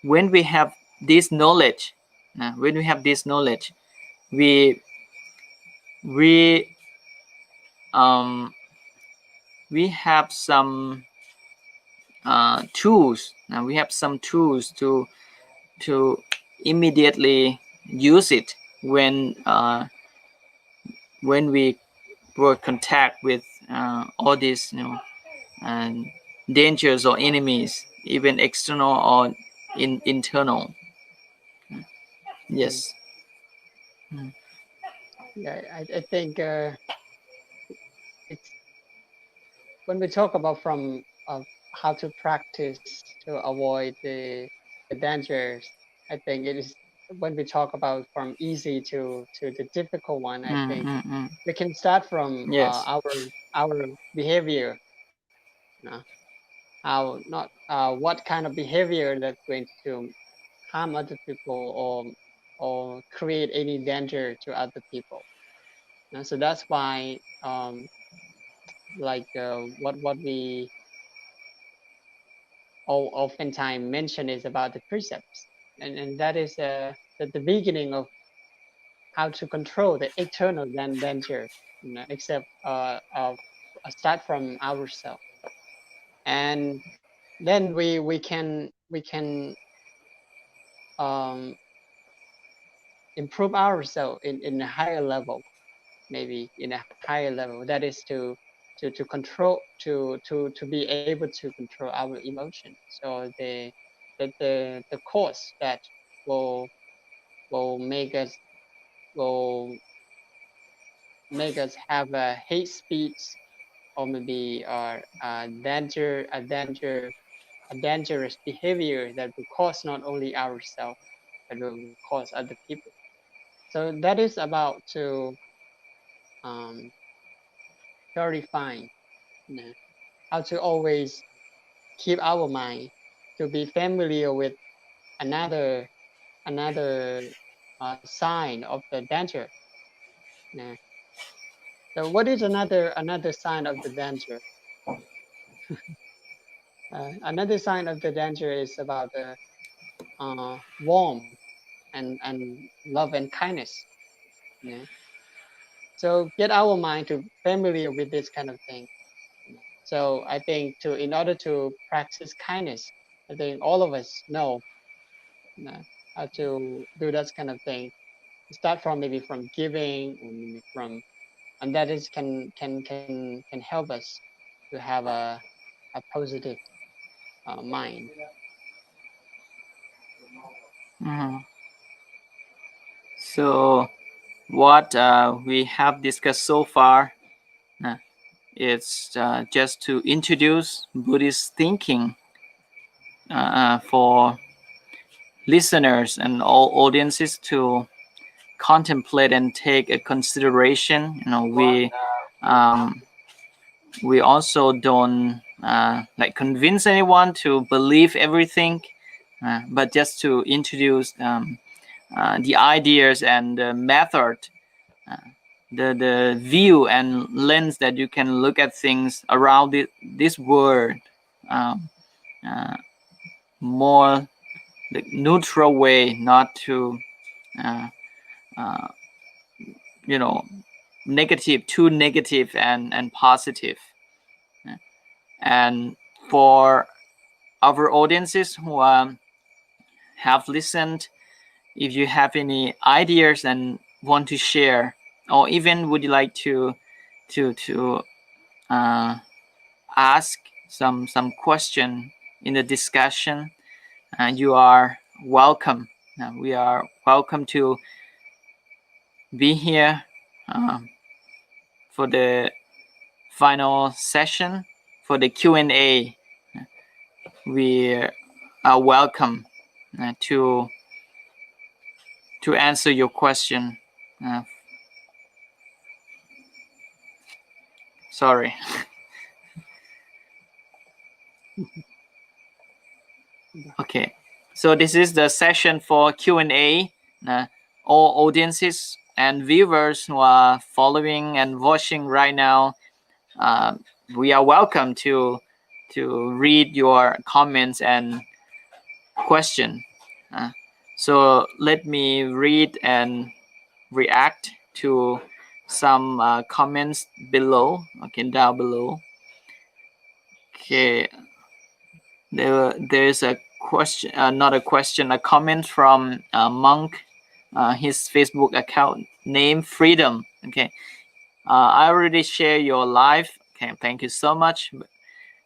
when we have this knowledge, we have some tools. We have some tools to immediately use it when we were contact with all these dangers or enemies, even external or internal. Yes. Yeah, I think it's when we talk about from how to practice to avoid the dangers. I think it is when we talk about from easy to the difficult one. I think we can start from Yes. our behavior. How not what kind of behavior that's going to harm other people or create any danger to other people. So that's why like what we oftentimes mention is about the precepts, and that is the beginning of how to control the external danger, except start from ourselves, and then we can um, improve ourselves in a higher level, maybe in a higher level. That is to control to be able to control our emotions. So the cause that will will make us will make us have a hate speech, or maybe a dangerous behavior that will cause not only ourselves but will cause other people. So that is about to um, purify, how to always keep our mind to be familiar with another another sign of the danger. Yeah. So what is another sign of the danger? Another sign of the danger is about the warmth and love and kindness. Yeah. So get our mind to familiar with this kind of thing. So I think in order to practice kindness, I think all of us know how to do that kind of thing. Start from maybe from giving, or maybe from, and that is can help us to have a positive mind. So what we have discussed so far is just to introduce Buddhist thinking for listeners and all audiences to contemplate and take a consideration. We also don't like convince anyone to believe everything, but just to introduce the ideas and the method, the view and lens that you can look at things around this world, um, uh, more the neutral way, not to uh, uh, negative, too negative and positive. And for our audiences who have listened, if you have any ideas and want to share, or even would you like to ask some question in the discussion, you are welcome. We are welcome to be here for the final session, for the Q&A. We are welcome to answer your question. Sorry. Okay, so this is the session for Q&A. All audiences and viewers who are following and watching right now, we are welcome to to read your comments and question. So let me read and react to some comments below. Okay, down below. Okay, there's a question, not a question, a comment from Monk, his Facebook account name Freedom. Okay, I already share your live. Okay, thank you so much.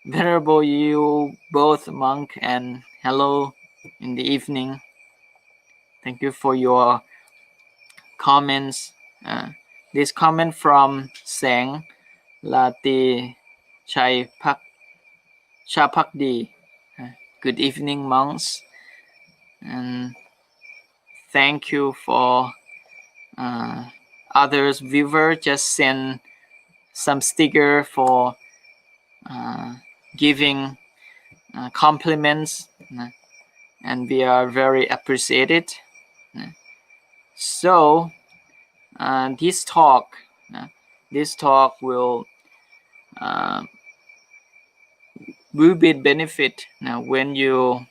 Venerable you both, Monk, and hello in the evening. Thank you for your comments. This comment from Sang Lati Chai Pak Chapakdi. Good evening, monks, and thank you for others viewer just send some sticker for giving compliments, and we are very appreciated. So this talk will be benefit when you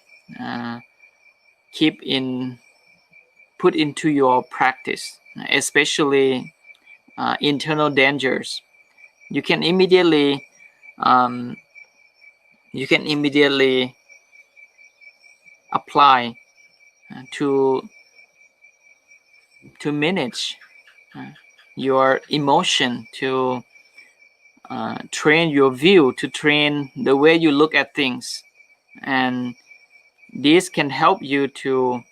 put into your practice, especially internal dangers. You can immediately apply to manage your emotion, to train your view, to train the way you look at things, and this can help you to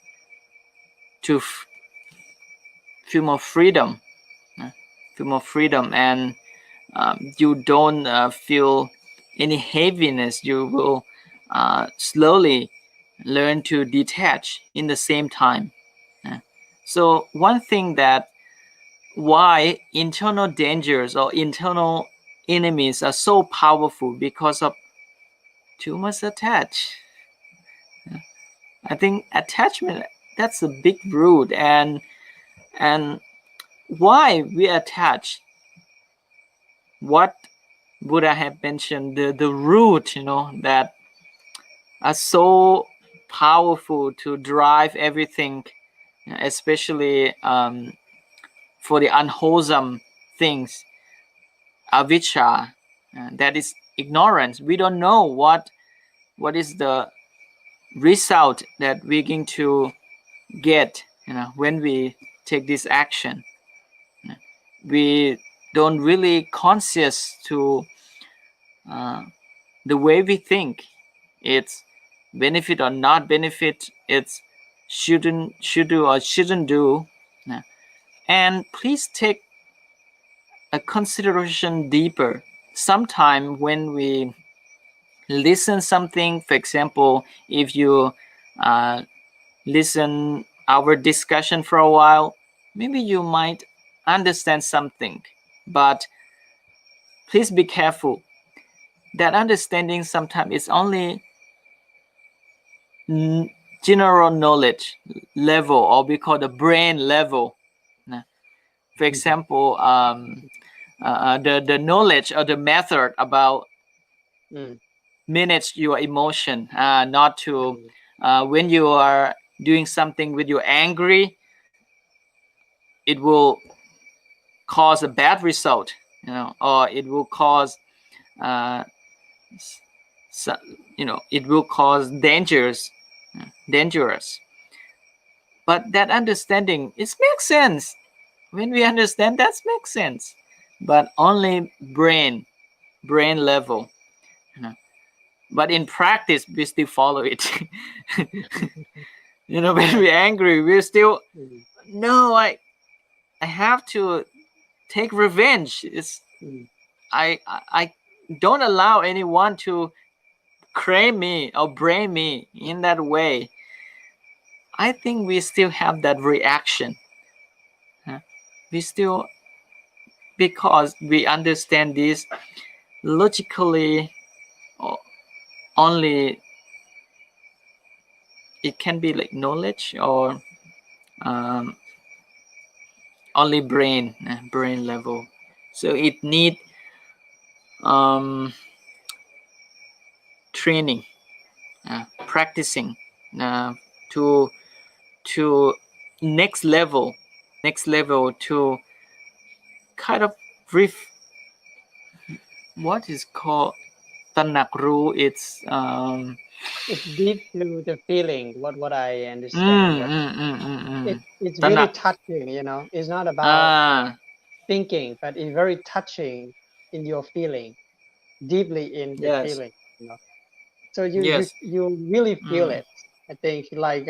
feel more freedom, and you don't feel any heaviness. You will slowly learn to detach in the same time. So one thing that why internal dangers or internal enemies are so powerful, because of too much attach. I think attachment, that's a big root, and why we attach, what Buddha have mentioned, the root, that are so powerful to drive everything, especially for the unwholesome things. Avijja, that is ignorance. We don't know what is the result that we're going to get, when we take this action. We don't really conscious to the way we think. It's benefit or not benefit. It's should do or shouldn't do. And please take a consideration deeper. Sometime when we listen something, for example, if you listen our discussion for a while, maybe you might understand something, but please be careful. That understanding sometimes is only general knowledge level, or we call the brain level. For example, the knowledge or the method about manage your emotion, not to when you are doing something with you angry, it will cause a bad result, or it will cause it will cause dangerous. But that understanding, it makes sense. When we understand, that makes sense, but only brain level. But in practice, we still follow it. When we're angry, we're still, no, I have to take revenge. I don't allow anyone to claim me or blame me in that way. I think we still have that reaction. We still, because we understand this logically, only it can be like knowledge, or only brain level. So it need training, practicing to next level to kind of what is called ตระหนักรู้. It's deep to the feeling. What I understand. It's really touching. It's not about thinking, but it's very touching in your feeling, deeply in the yes. feeling. So you Yes. you really feel it. I think like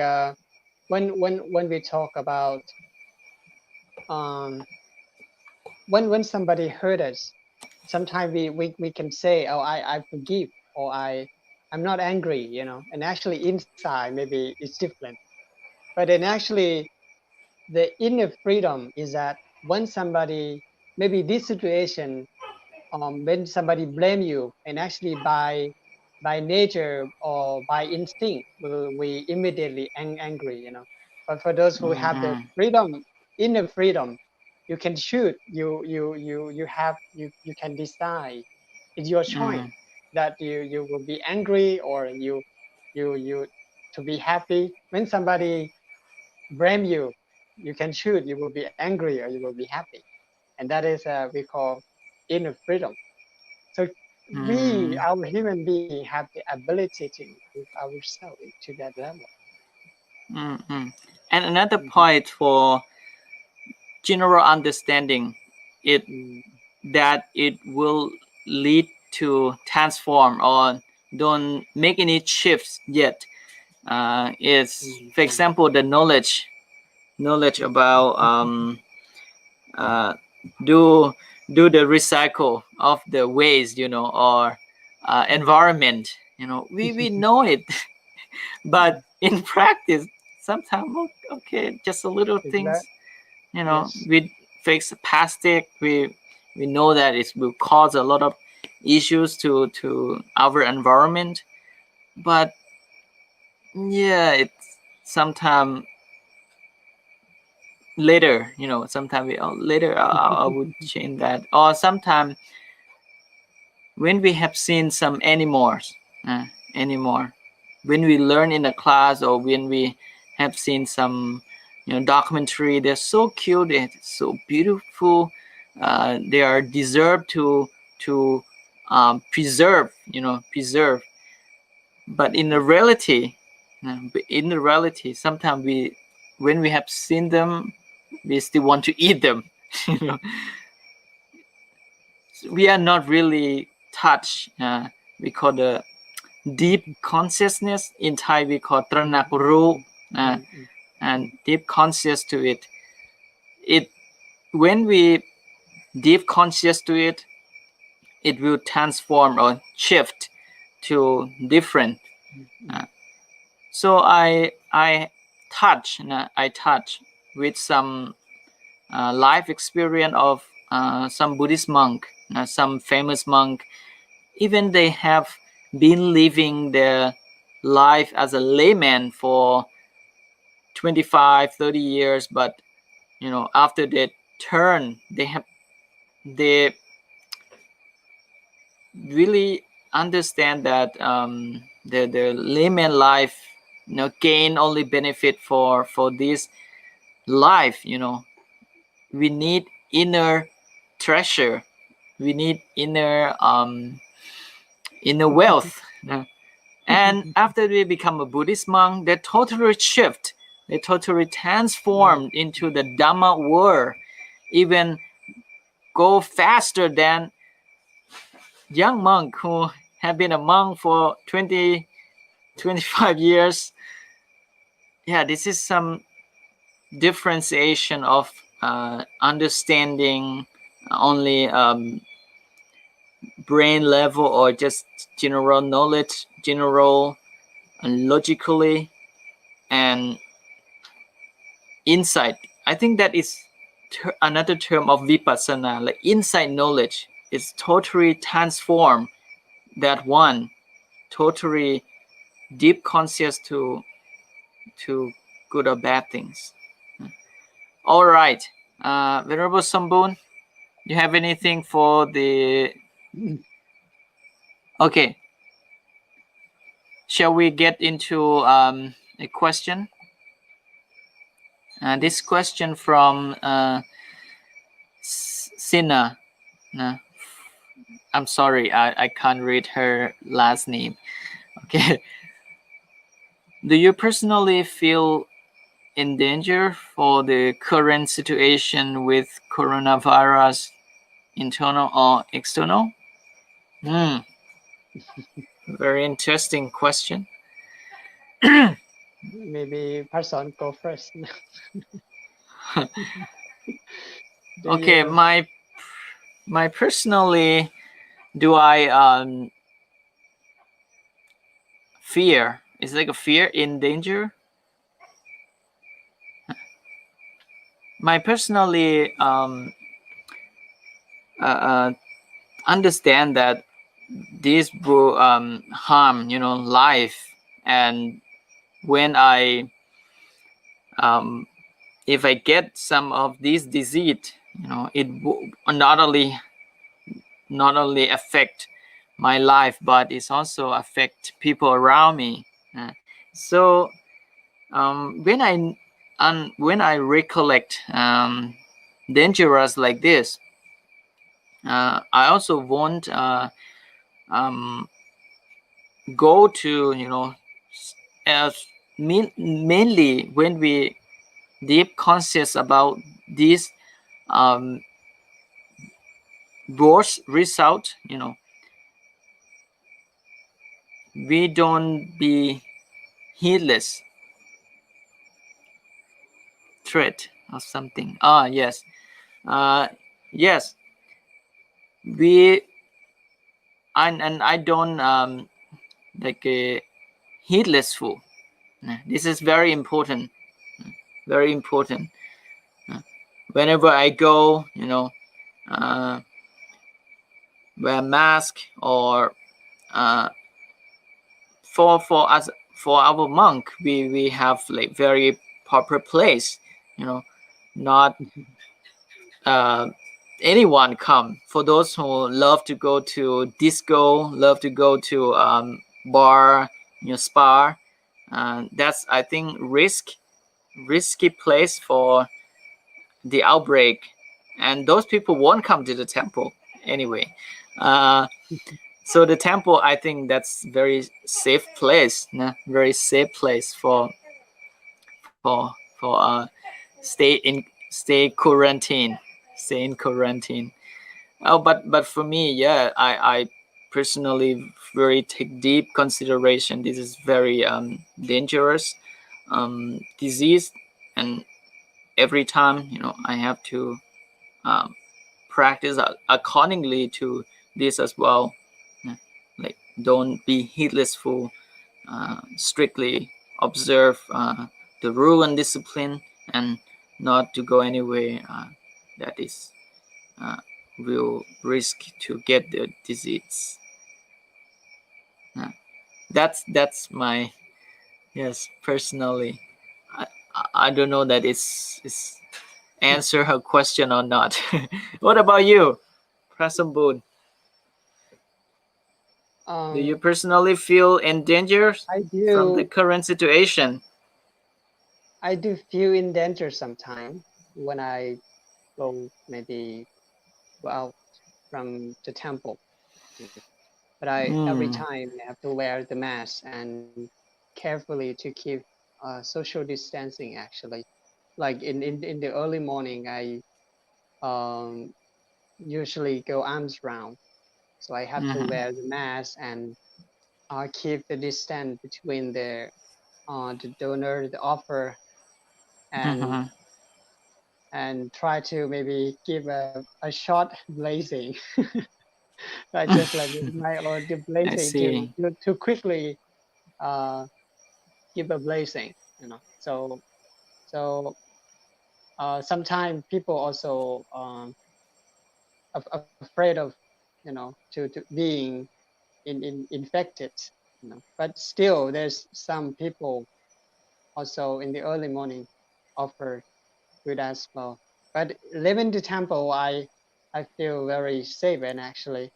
when we talk about when somebody hurt us, sometimes we can say, oh, I forgive, or I'm not angry, and actually inside maybe it's different. But then actually the inner freedom is that when somebody, maybe this situation, when somebody blame you, and actually by nature or by instinct we immediately angry. But for those who have the freedom, inner freedom, you can choose, you can decide. It's your choice that you will be angry, or you to be happy. When somebody blame you, you can choose, you will be angry or you will be happy. And that is we call inner freedom. So our human being, have the ability to improve ourselves to that level. And another point for general understanding, that it will lead to transform or don't make any shifts yet, is, for example, the knowledge about do the recycle of the waste, or environment. We know it, but in practice sometimes, okay, just a little things, Yes. we fix plastic, we know that it will cause a lot of issues to our environment, but yeah, it's sometimes later, sometimes later I would change that. Or sometimes when we have seen some animals, when we learn in a class, or when we have seen some documentary, they're so cute, they're so beautiful, they are deserved to preserve. But in the reality, sometimes when we have seen them, we still want to eat them. We are not really touched. We call the deep consciousness. In Thai we call ตระหนักรู้ and deep conscious to it. When we deep conscious to it, it will transform or shift to different. So I touch with some life experience of some Buddhist monk, some famous monk. Even they have been living their life as a layman for 25-30 years, but after they turn, they really understand that the layman life gain only benefit for this life. We need inner treasure, we need inner wealth. And after they become a Buddhist monk, they totally shift, they totally transform into the Dhamma world, even go faster than young monk who have been a monk for 20-25 years. Yeah, this is some differentiation of understanding only brain level, or just general knowledge, general and logically, and insight. I think that is another term of vipassana, like insight knowledge is totally transform that one, totally deep conscious to good or bad things. All right, Venerable Somboon, you have anything for the... Okay. shall we get into a question? This question from Sina. I'm sorry, I can't read her last name. Okay. Do you personally feel in danger for the current situation with coronavirus, internal or external? Very interesting question. Maybe person go first. Okay, my personally, do I fear? Is like a fear in danger? My personally understand that this will harm, life. And when I if I get some of this disease, it will not only affect my life, but it's also affect people around me. So when I recollect dangerous like this, I also won't go to mainly when we deep conscious about this worst result, we don't be heedless threat or something. Yes. Yes, we and I don't like a heedless fool. This is very important. Very important. Whenever I go, wear mask, or for us, for our monk, we have like very proper place, not anyone come. For those who love to go to disco, love to go to bar, spa, that's, I think, risky place for the outbreak, and those people won't come to the temple anyway. So the temple, I think that's very safe place, very safe place for stay quarantine, stay in quarantine. Oh, but for me, yeah, I personally very take deep consideration. This is very dangerous disease, and every time, I have to practice accordingly to this as well. Like, don't be heedlessful, strictly observe the rule and discipline, and not to go anywhere that is will risk to get the disease. That's my, yes, personally. I don't know that it's answer her question or not. What about you, Somboon? Do you personally feel in danger from the current situation? I do feel in danger sometimes when I go maybe go out from the temple. But every time I have to wear the mask and carefully to keep social distancing. Actually, like in the early morning, I usually go arms round, so I have to wear the mask and keep the distance between the donor, the offer, and and try to maybe give a short blazing. I just like my own the I blazing see. to quickly uh, give a blazing, So sometimes people also afraid of to being infected, But still, there's some people also in the early morning offer good as well. But living the temple, I feel very safe, and actually,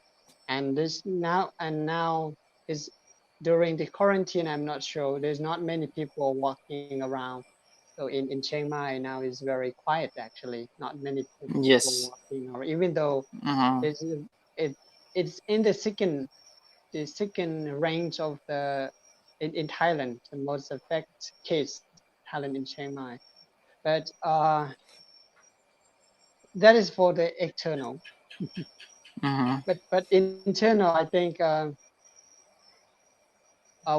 and this now is during the quarantine, I'm not sure. There's not many people walking around. So in Chiang Mai now is very quiet actually. Not many people Yes. walking, or even though Mm-hmm. it it's in the second range of the in Thailand, the most affected case Thailand in Chiang Mai. But that is for the external. Mm-hmm. But internal, I think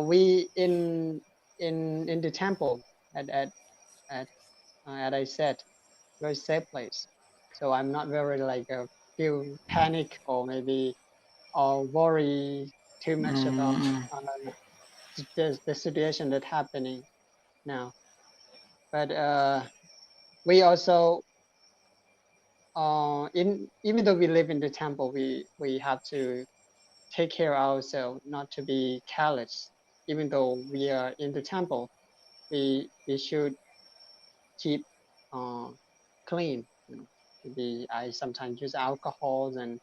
we in the temple at at as I said, very safe place. So I'm not very like feel panic or maybe or worry too much about Mm-hmm. the situation that happening now. But we also in even though we live in the temple, we have to take care of ourselves, not to be careless. Even though we are in the temple, we should keep uh, clean. You know, maybe I sometimes use alcohols, and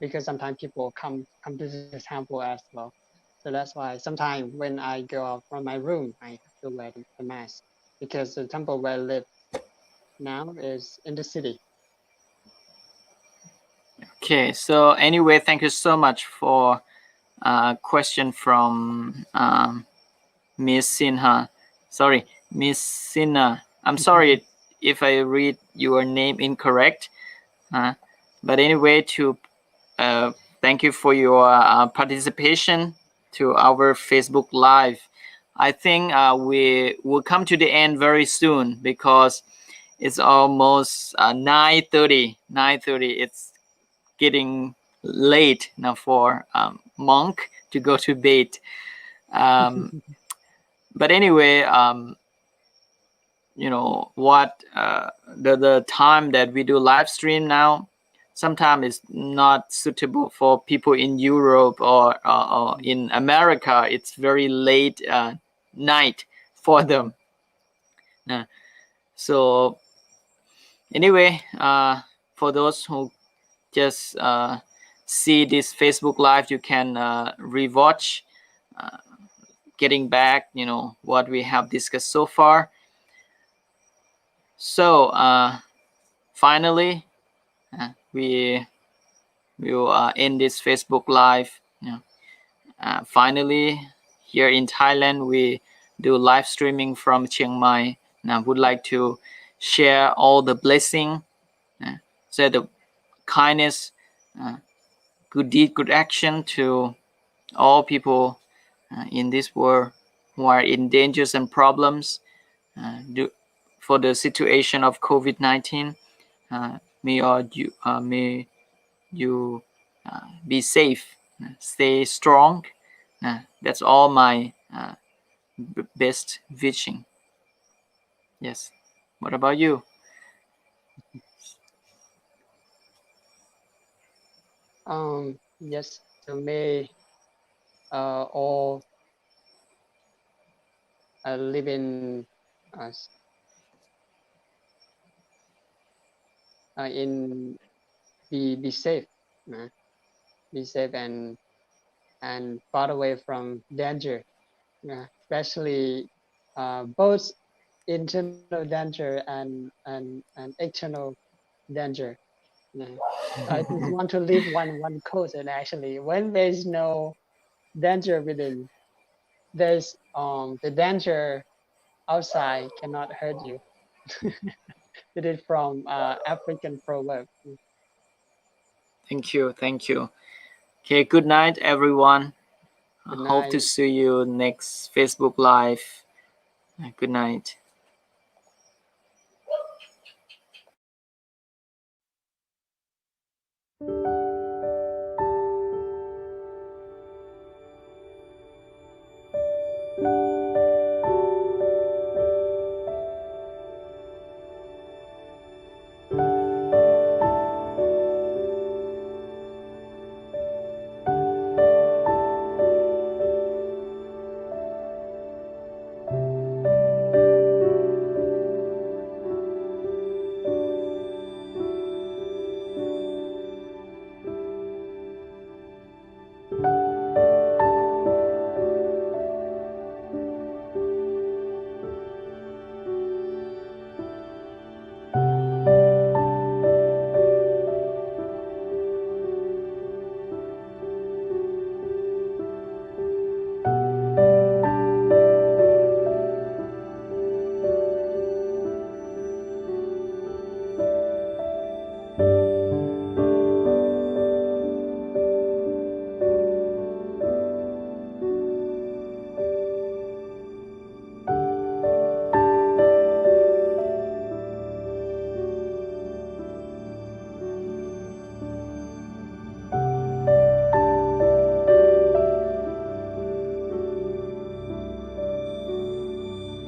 because sometimes people come to the temple as well. So that's why sometimes when I go out from my room, I have to wear the mask because the temple where I live now is in the city. Okay. So anyway, thank you so much for question from Miss Sinha. Sorry, Miss Sinha. I'm sorry if I read your name incorrect. But anyway, to thank you for your participation to our Facebook Live. I think we will come to the end very soon because it's almost 9:30. 9:30. It's getting late now for Monk to go to bed. Um, but anyway, you know what? The time that we do live stream now, sometimes it's not suitable for people in Europe or in America. It's very late night for them. So anyway, for those who just see this Facebook Live, you can rewatch. Getting back, you know what we have discussed so far. So finally, we will end this Facebook Live. You know, finally, here in Thailand, we do live streaming from Chiang Mai. And I would like to share all the blessing, say the kindness, uh, good deed, good action to all people in this world who are in dangers and problems for the situation of COVID-19. May you be safe, stay strong. That's all my best wishing. Yes. What about you? Yes. So may all live in be safe, uh, be safe and far away from danger, especially both internal danger and external danger. Yeah. I just want to leave one quote, and actually, when there's no danger within, there's the danger outside cannot hurt you. It is from African proverb. Thank you. Thank you. Okay. Good night, everyone. I Good hope to night. see you next Facebook Live. Good night.